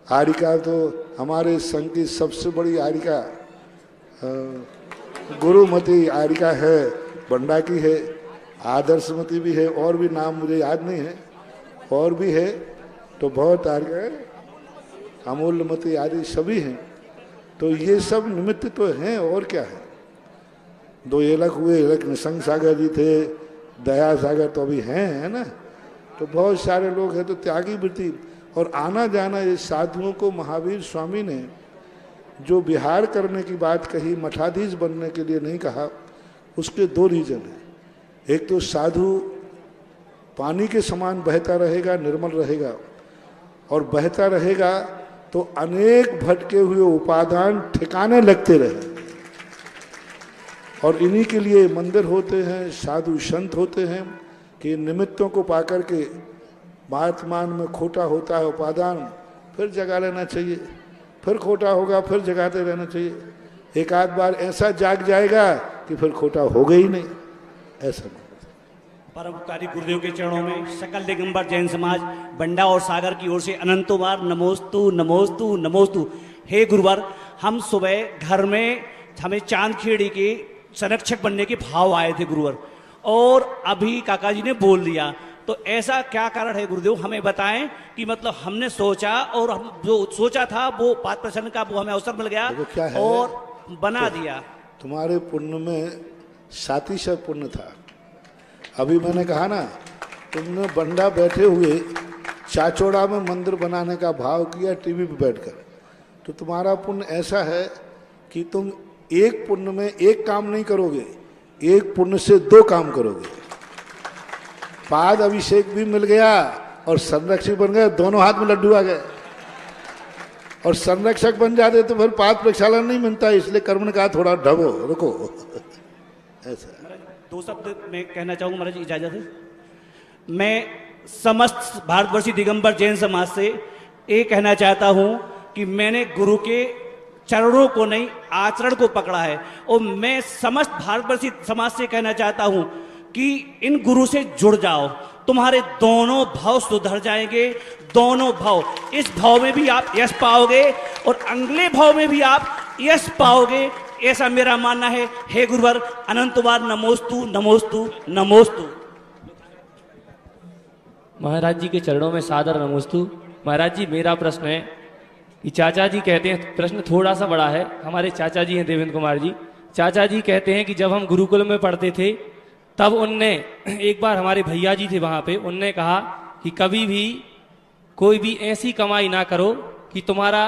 आरिका तो हमारे संघ की सबसे बड़ी आरिका गुरुमती आरिका है, बंडा की है, आदर्शमती भी है, और भी नाम मुझे याद नहीं है, और भी है, तो बहुत आरिका है, अमूल्यमती आदि सभी हैं। तो ये सब निमित्त तो हैं, और क्या है। दो एलक हुए, एलक निसंग सागर जी थे, दया सागर तो अभी हैं, है ना। तो बहुत सारे लोग हैं, तो त्यागी वृत्ति और आना जाना। ये साधुओं को महावीर स्वामी ने जो विहार करने की बात कही, मठाधीश बनने के लिए नहीं कहा, उसके दो रीजन हैं। एक तो साधु पानी के समान बहता रहेगा, निर्मल रहेगा, और बहता रहेगा तो अनेक भटके हुए उपादान ठिकाने लगते रहे। और इन्हीं के लिए मंदिर होते हैं, साधु संत होते हैं, कि निमित्तों को पाकर के वर्तमान में खोटा होता है उपादान, फिर जगा लेना चाहिए, फिर खोटा होगा, फिर जगाते रहना चाहिए। एक आध बार ऐसा जाग जाएगा कि फिर खोटा होगा ही नहीं, ऐसा नहीं। परोपकारी गुरुदेव के चरणों में सकल दिगंबर जैन समाज बंडा और सागर की ओर से अनंतों बार नमोस्तु नमोस्तु नमोस्तु। हे गुरुवर, हम सुबह घर में हमें चांदखेड़ी के संरक्षक बनने के भाव आए थे गुरुवर, और अभी काका जी ने बोल दिया। तो ऐसा क्या कारण है गुरुदेव, हमें बताएं कि मतलब हमने सोचा, और हम जो सोचा था वो 5% का वो हमें अवसर मिल गया और बना दिया। तुम्हारे पुण्य में 700 पुण्य था। अभी मैंने कहा ना, तुमने बंडा बैठे हुए चाचौड़ा में मंदिर बनाने का भाव किया टीवी पे बैठकर, तो तुम्हारा पुण्य ऐसा है कि तुम एक पुण्य में एक काम नहीं करोगे, एक पुण्य से 2 काम करोगे। पाद अभिषेक भी मिल गया और संरक्षक बन गए, दोनों हाथ में लड्डू आ गए। और संरक्षक बन जाते तो फिर पाद प्रक्षालन नहीं मिलता, इसलिए कर्म ने कहा थोड़ा ढबो, रुको। ऐसा 2 शब्द मैं कहना चाहूँगा महाराज, इजाजत है। मैं समस्त भारतवर्षीय दिगंबर जैन समाज से ये कहना चाहता हूँ कि मैंने गुरु के चरणों को नहीं, आचरण को पकड़ा है। और मैं समस्त भारतवर्षीय समाज से कहना चाहता हूँ कि इन गुरु से जुड़ जाओ, तुम्हारे दोनों भाव सुधर जाएंगे। दोनों भाव, इस भाव में भी आप यश पाओगे और अगले भाव में भी आप यश पाओगे, ऐसा मेरा मानना है। हे गुरुवर, अनंत बार नमोस्तु नमोस्तु नमोस्तु। महाराज जी के चरणों में सादर नमोस्तु। महाराज जी, मेरा प्रश्न है कि चाचा जी कहते हैं, प्रश्न थोड़ा सा बड़ा है, हमारे चाचा जी हैं देवेंद्र कुमार जी। चाचा जी कहते हैं कि जब हम गुरुकुल में पढ़ते थे तब उनने एक बार, हमारे भैया जी थे वहाँ पे, उनने कहा कि कभी भी कोई भी ऐसी कमाई ना करो कि तुम्हारा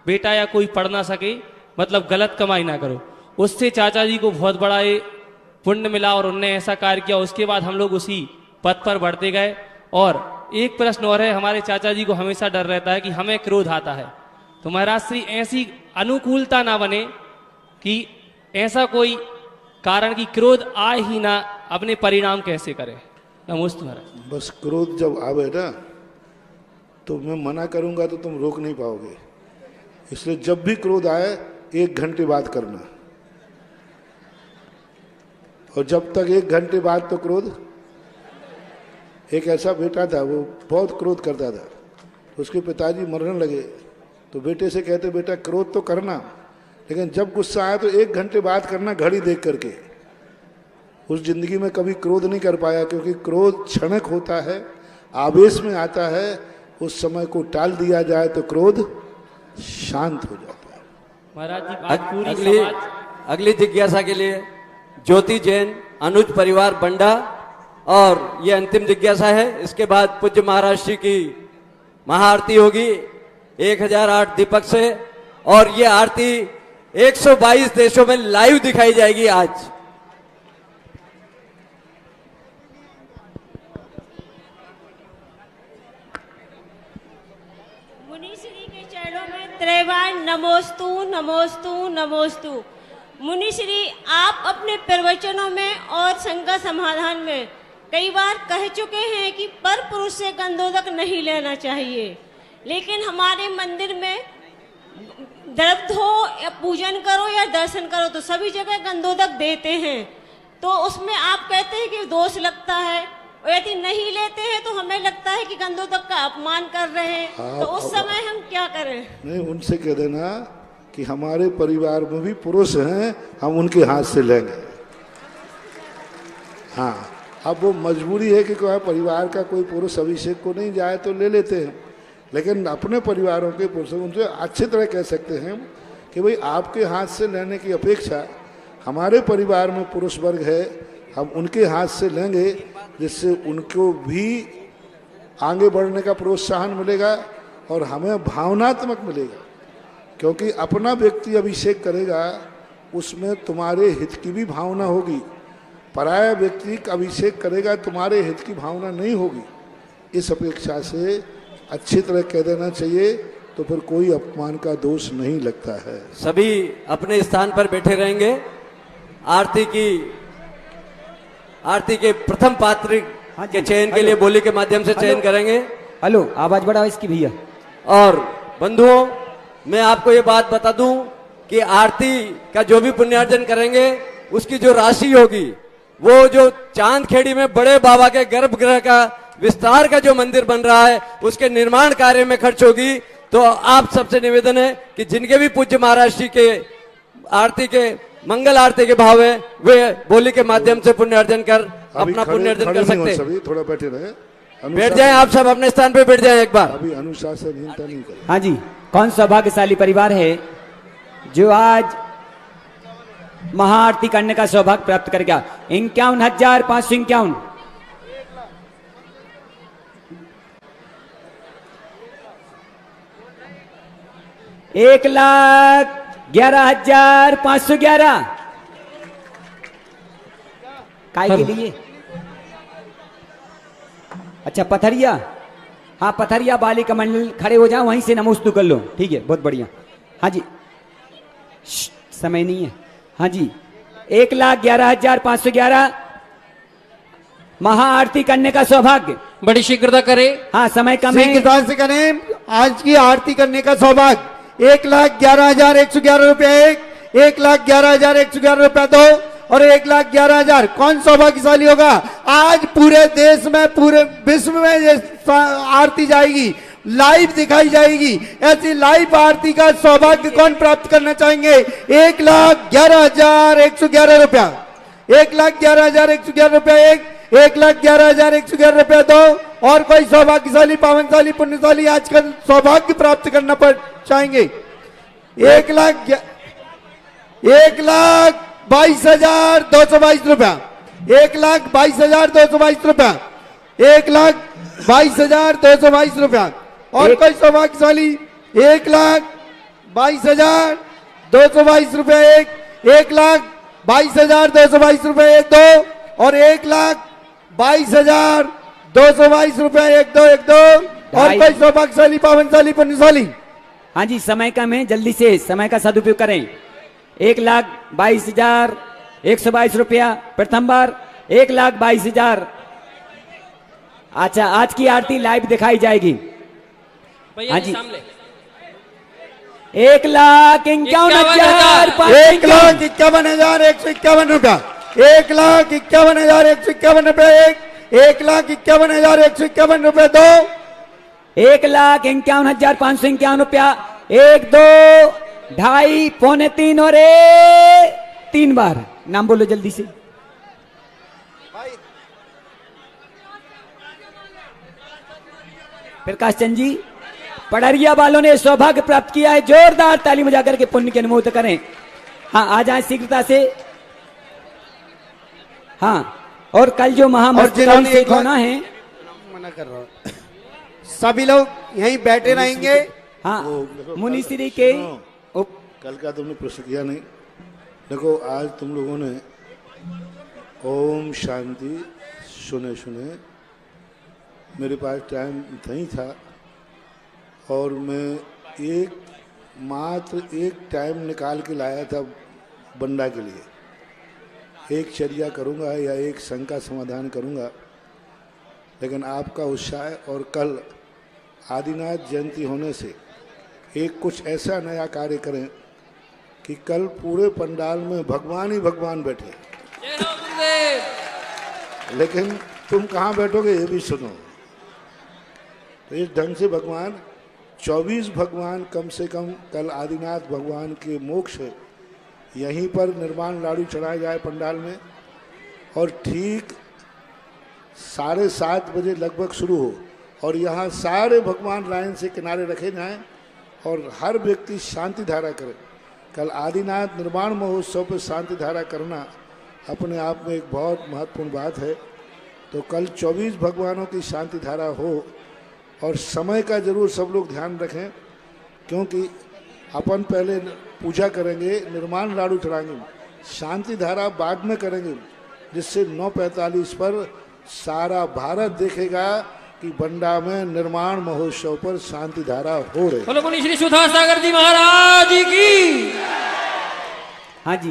बेटा या कोई पढ़ ना सके, मतलब गलत कमाई ना करो। उससे चाचा जी को बहुत बड़ा ये पुण्य मिला और उनने ऐसा कार्य किया, उसके बाद हम लोग उसी पथ पर बढ़ते गए। और एक प्रश्न और है, हमारे चाचा जी को हमेशा डर रहता है कि हमें क्रोध आता है, तो महाराज श्री ऐसी अनुकूलता ना बने कि ऐसा कोई कारण कि क्रोध आए ही ना, अपने परिणाम कैसे करें? नमोस्तु महाराज। बस क्रोध जब आवे ना तो मैं मना करूंगा तो तुम रोक नहीं पाओगे, इसलिए जब भी क्रोध आए 1 घंटे बाद करना, और जब तक 1 घंटे बाद तो क्रोध। एक ऐसा बेटा था, वो बहुत क्रोध करता था, उसके पिताजी मरने लगे तो बेटे से कहते बेटा क्रोध तो करना, लेकिन जब गुस्सा आया तो 1 घंटे बाद करना, घड़ी देख करके। उस जिंदगी में कभी क्रोध नहीं कर पाया, क्योंकि क्रोध क्षणिक होता है, आवेश में आता है, उस समय को टाल दिया जाए तो क्रोध शांत हो जाता है। महाराज जी आज पूरी अगली जिज्ञासा के लिए ज्योति जैन, अनुज परिवार बंडा, और ये अंतिम जिज्ञासा है। इसके बाद पूज्य महाराज श्री की महाआरती होगी 1008 दीपक से, और ये आरती 122 देशों में लाइव दिखाई जाएगी आज। मुनिश्री के चरणों में त्रैवार नमोस्तु नमोस्तु नमोस्तु। मुनिश्री, आप अपने प्रवचनों में और शंका समाधान में कई बार कह चुके हैं कि पर पुरुष से गंधोदक नहीं लेना चाहिए, लेकिन हमारे मंदिर में द्रव्य हो या पूजन करो या दर्शन करो तो सभी जगह गंधोदक देते हैं, तो उसमें आप कहते हैं कि दोष लगता है, और यदि नहीं लेते हैं तो हमें लगता है कि गंधोदक का अपमान कर रहे हैं, तो उस समय हम क्या करें? नहीं, उनसे कह देना कि हमारे परिवार में भी पुरुष हैं, हम उनके हाथ से लेंगे। हाँ, अब वो मजबूरी है कि कोई परिवार का कोई पुरुष अभिषेक को नहीं जाए तो ले लेते हैं, लेकिन अपने परिवारों के पुरुषों उनसे अच्छी तरह कह सकते हैं कि भाई आपके हाथ से लेने की अपेक्षा हमारे परिवार में पुरुष वर्ग है, हम उनके हाथ से लेंगे, जिससे उनको भी आगे बढ़ने का प्रोत्साहन मिलेगा और हमें भावनात्मक मिलेगा, क्योंकि अपना व्यक्ति अभिषेक करेगा उसमें तुम्हारे हित की भी भावना होगी, पराया व्यक्ति का अभिषेक करेगा तुम्हारे हित की भावना नहीं होगी। इस अपेक्षा से अच्छी तरह कह देना चाहिए, तो फिर कोई अपमान का दोष नहीं लगता है। सभी अपने स्थान पर बैठे रहेंगे। आरती के प्रथम पात्र के चयन के लिए बोली के माध्यम से चयन करेंगे। हेलो, आवाज बढ़ाओ इसकी भैया। और बंधुओं, मैं आपको ये बात बता दूं कि आरती का जो भी पुण्यार्जन करेंगे उसकी जो राशि होगी वो जो चांदखेड़ी में बड़े बाबा के गर्भगृह का विस्तार का जो मंदिर बन रहा है उसके निर्माण कार्य में खर्च होगी। तो आप सबसे निवेदन है कि जिनके भी पूज्य महाराज श्री के आरती के मंगल आरती के भाव है वे बोली के माध्यम से पुण्यार्जन कर अपना पुण्यार्जन कर सकते हैं। थोड़ा बैठे रहे, बैठ जाएं, आप सब अपने स्थान पे बैठ जाएं एक बार। अभी अनुशासनहीनता नहीं करें। हाँ जी, कौन सौभाग्यशाली परिवार है जो आज महाआरती करने का सौभाग्य प्राप्त कर गया? 51,551। एक 1,11,511। काय के लिए? अच्छा, पथरिया। हाँ, पथरिया बालिका मंडल खड़े हो जाओ, वहीं से नमोस्तु कर लो। ठीक है, बहुत बढ़िया। हाँ जी, समय नहीं है। हाँ जी, 1,11,511 महाआरती करने का सौभाग्य। बड़ी शीघ्रता करें। हाँ, समय कम है। शीघ्रता से करें। आज की आरती करने का सौभाग्य 1,11,111 रुपया 1,11,111 रुपया 2 और 1,11,000। कौन सौभाग्यशाली होगा? आज पूरे देश में, पूरे विश्व में ये आरती जाएगी, लाइव दिखाई जाएगी। ऐसी लाइव आरती का सौभाग्य कौन प्राप्त करना चाहेंगे? 1,11,111 रुपया 1,11,111 रुपया 1,11,111 रुपया 2 और कोई सौभाग्यशाली, पावनशाली, पुण्यशाली आज का सौभाग्य प्राप्त करना चाहेंगे? 1,22,222 रुपया 1,22,222 रुपया 1,22,222 रुपया और कोई सौभाग्यशाली? 1,22,222 रुपया 1,22,222 22,222 रुपए 1 2 और 1,22,222 रुपए 1 2 1 2 और कोई सौभाग्यशाली पावनशाली पुण्यशाली। हाँ जी, समय कम है, जल्दी से समय का सदुपयोग करें। 1,22,122 रुपया प्रथम बार, 1,22,000। अच्छा, आज की आरती लाइव दिखाई जाएगी। हाँ जी, 1,51,000 1,51,151 रुपया 1,51,151 रुपया 1,51,151 रुपया 2 1,51,551 रुपया 1 2 2.5 पौने 3 और 3 बार। नाम बोलो जल्दी से। प्रकाश चंद जी, पड़रिया वालों ने सौभाग्य प्राप्त किया है। जोरदार ताली बजा करके पुण्य के अनुमोदन करें। हाँ, आ जाए शीघ्रता से। हाँ, और कल जो महामस्तकाल से होना है, मना कर रहा हूं, सभी लोग यहीं बैठे रहेंगे। हाँ, मुनिश्री के कल का तुमने प्रश्न किया नहीं। देखो, आज तुम लोगों ने ओम शांति सुने मेरे पास टाइम नहीं था और मैं मात्र एक टाइम निकाल के लाया था बंडा के लिए। एक चर्या करूंगा या एक शंका समाधान करूंगा, लेकिन आपका उत्साह और कल आदिनाथ जयंती होने से एक कुछ ऐसा नया कार्य करें कि कल पूरे पंडाल में भगवान ही भगवान बैठे। लेकिन तुम कहाँ बैठोगे ये भी सुनो। तो इस ढंग से भगवान 24 भगवान कम से कम कल आदिनाथ भगवान के मोक्ष यहीं पर निर्माण लाडू चढ़ाए जाए पंडाल में, और ठीक 7:30 बजे लगभग शुरू हो और यहाँ सारे भगवान लाइन से किनारे रखे जाएं और हर व्यक्ति शांति धारा करे। कल आदिनाथ निर्माण महोत्सव पर शांति धारा करना अपने आप में एक बहुत महत्वपूर्ण बात है। तो कल 24 भगवानों की शांति धारा हो और समय का जरूर सब लोग ध्यान रखें, क्योंकि अपन पहले पूजा करेंगे, निर्माण लाडू चढ़ाएंगे, शांति धारा बाद में करेंगे, जिससे 9:45 पर सारा भारत देखेगा कि बंडा में निर्माण महोत्सव पर शांति धारा हो रही। बोलो मुनि श्री सुधा सागर जी महाराज की। हाँ जी,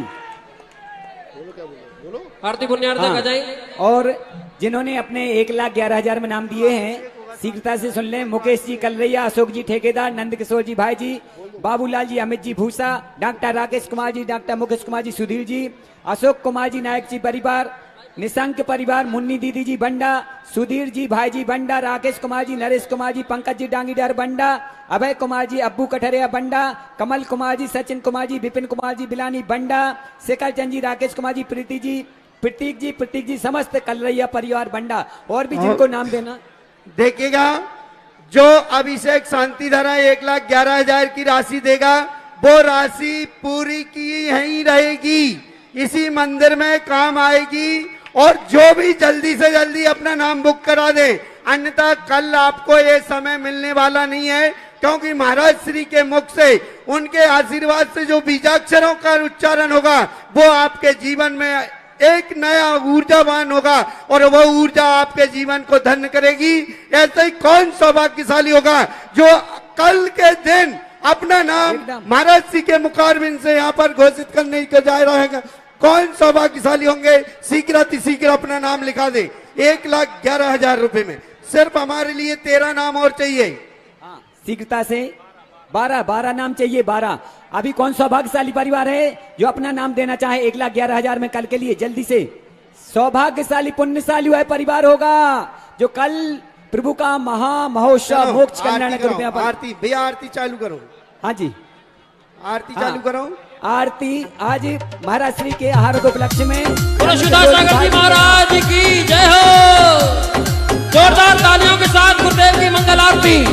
बोलो आरती पुण्यार्थ का जाए। और जिन्होंने अपने 1,11,000 में नाम दिए हैं, शीघ्रता से सुन लें। मुकेश जी कलरैया, अशोक जी ठेकेदार, नंद किशोर जी भाई जी, बाबूलाल जी, अमित जी भूसा, डॉक्टर राकेश कुमार जी, डॉक्टर मुकेश कुमार जी, सुधीर जी, अशोक कुमार जी नायक जी परिवार, निशंक परिवार, मुन्नी दीदी जी बंडा, सुधीर जी भाई जी बंडा, राकेश कुमार जी, नरेश कुमार जी, पंकज जी डांगीदार बंडा, अभय कुमार जी, अब्बू कठरिया बंडा, कमल कुमार जी, सचिन कुमार जी, विपिन कुमार जी बिलानी बंडा, शेखर चंद जी, राकेश कुमार जी, प्रतीक जी, समस्त कलरैया परिवार बंडा। और भी जिनको नाम देना। देखिएगा, जो अभिषेक शांति धारा 1,11,000 की राशि देगा, वो राशि पूरी की यहीं रहेगी, इसी मंदिर में काम आएगी। और जो भी जल्दी से जल्दी अपना नाम बुक करा दे, अन्यथा कल आपको ये समय मिलने वाला नहीं है, क्योंकि महाराज श्री के मुख से, उनके आशीर्वाद से जो बीजाक्षरों का उच्चारण होगा, वो आपके जीवन में एक नया ऊर्जावान होगा और वह ऊर्जा आपके जीवन को धन्य करेगी। ऐसे ही कौन सौभाग्यशाली होगा जो कल के दिन अपना नाम महाराज श्री के मुखारबिंद से यहाँ पर घोषित करने को जा रहा है। कौन सौभाग्यशाली होंगे? शीघ्र अपना नाम लिखा दे। 1,11,000 रुपए में सिर्फ हमारे लिए 13 नाम और चाहिए। शीघ्रता से 12 नाम चाहिए। 12 अभी कौन सौभाग्यशाली परिवार है जो अपना नाम देना चाहे 1,11,000 में कल के लिए? जल्दी से। सौभाग्यशाली पुण्यशाली वह परिवार होगा जो कल प्रभु का महा महोत्सव मोक्ष कल्याण के रुपया पर। आरती भैया, आरती चालू करो। हाँ जी, आरती चालू करो। आरती आज महाराज श्री के आहार के उपलक्ष्य में सुधा सागर जी महाराज की जय हो। जोरदार तालियों के साथ गुरुदेव की मंगल आरती।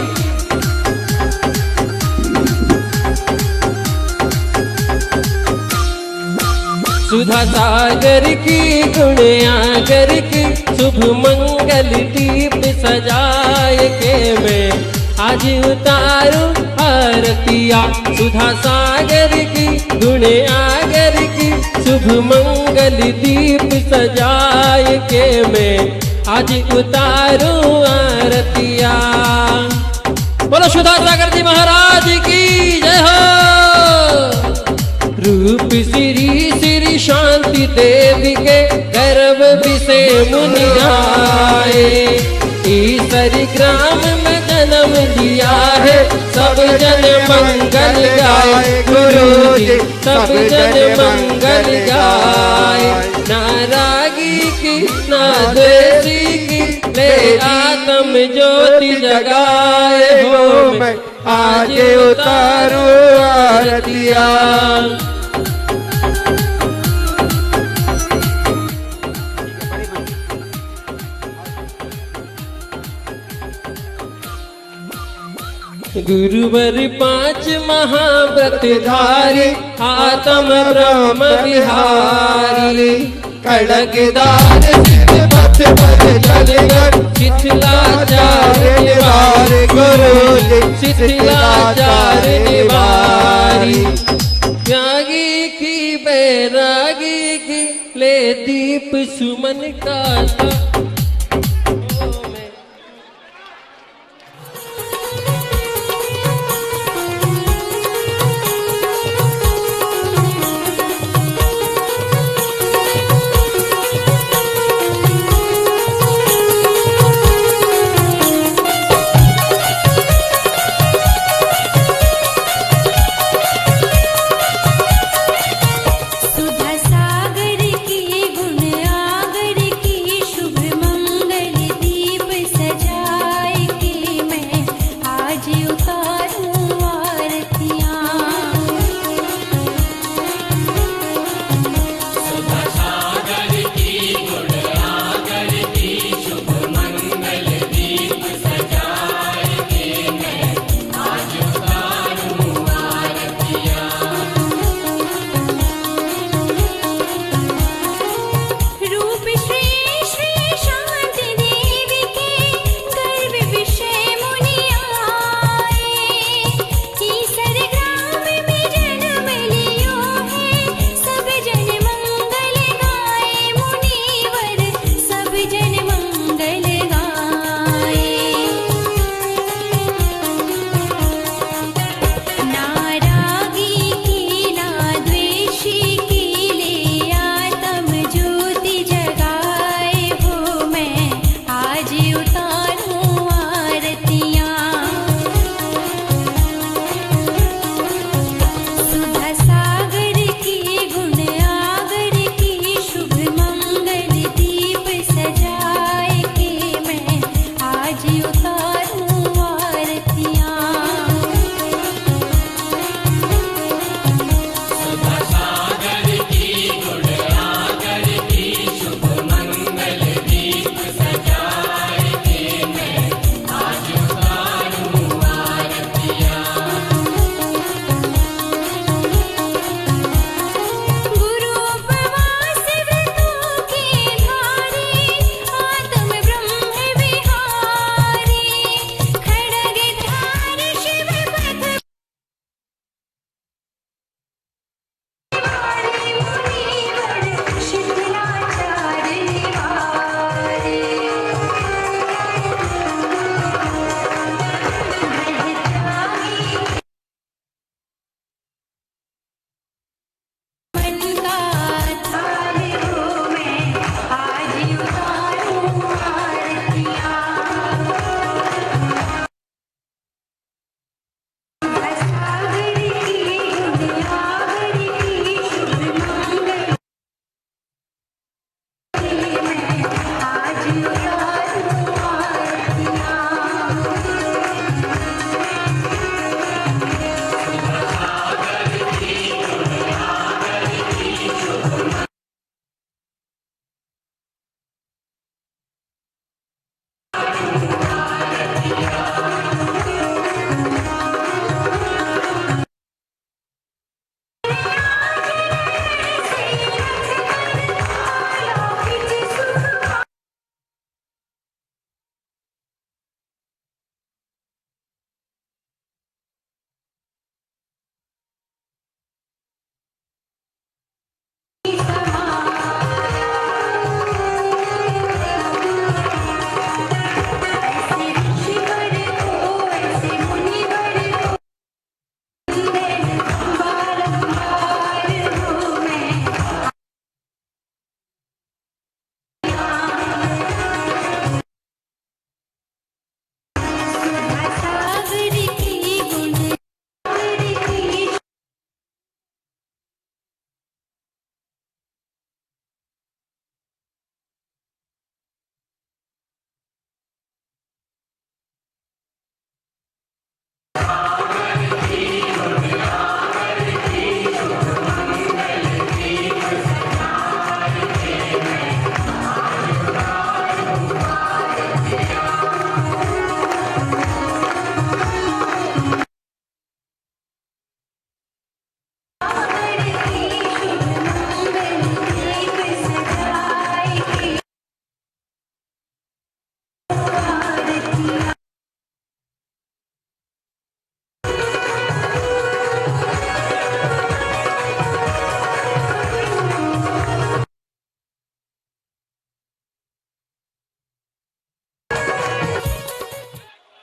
सुधा सागर की गुणयागर की शुभ मंगल दीप सजाए के मैं आज उतारूं आरतिया। सुधा सागर की गुणयागर की शुभ मंगल दीप सजाए के मैं आज उतारूं आरतिया। बोलो सुधा सागर जी महाराज की जय हो। रूप श्री श्री शांति देवी के गर्भ से मुनि आए, ईसरी ग्राम में जन्म लिया है, सब जन मंगल गाए गुरु जी, सब जन मंगल गाए। नारागी की ना द्वेषी की ले आत्म ज्योति जगाए हो, मैं आज उतारू आरतिया। गुरुवर 5 महाव्रत धारी, आत्म ब्रह्म विहारी, खड़गदार सिद्धपथ पर चलकर शिथिलाचार्य निवार गुरु जी, शिथिलाचार्य निवारी। त्यागी की बैरागी की ले दीप सुमन का। सुधा सागर की गुण आगर की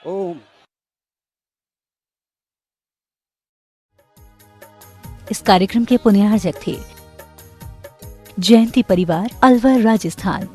ओम। इस कार्यक्रम के पुण्यार्जक थे जयंती परिवार, अलवर, राजस्थान।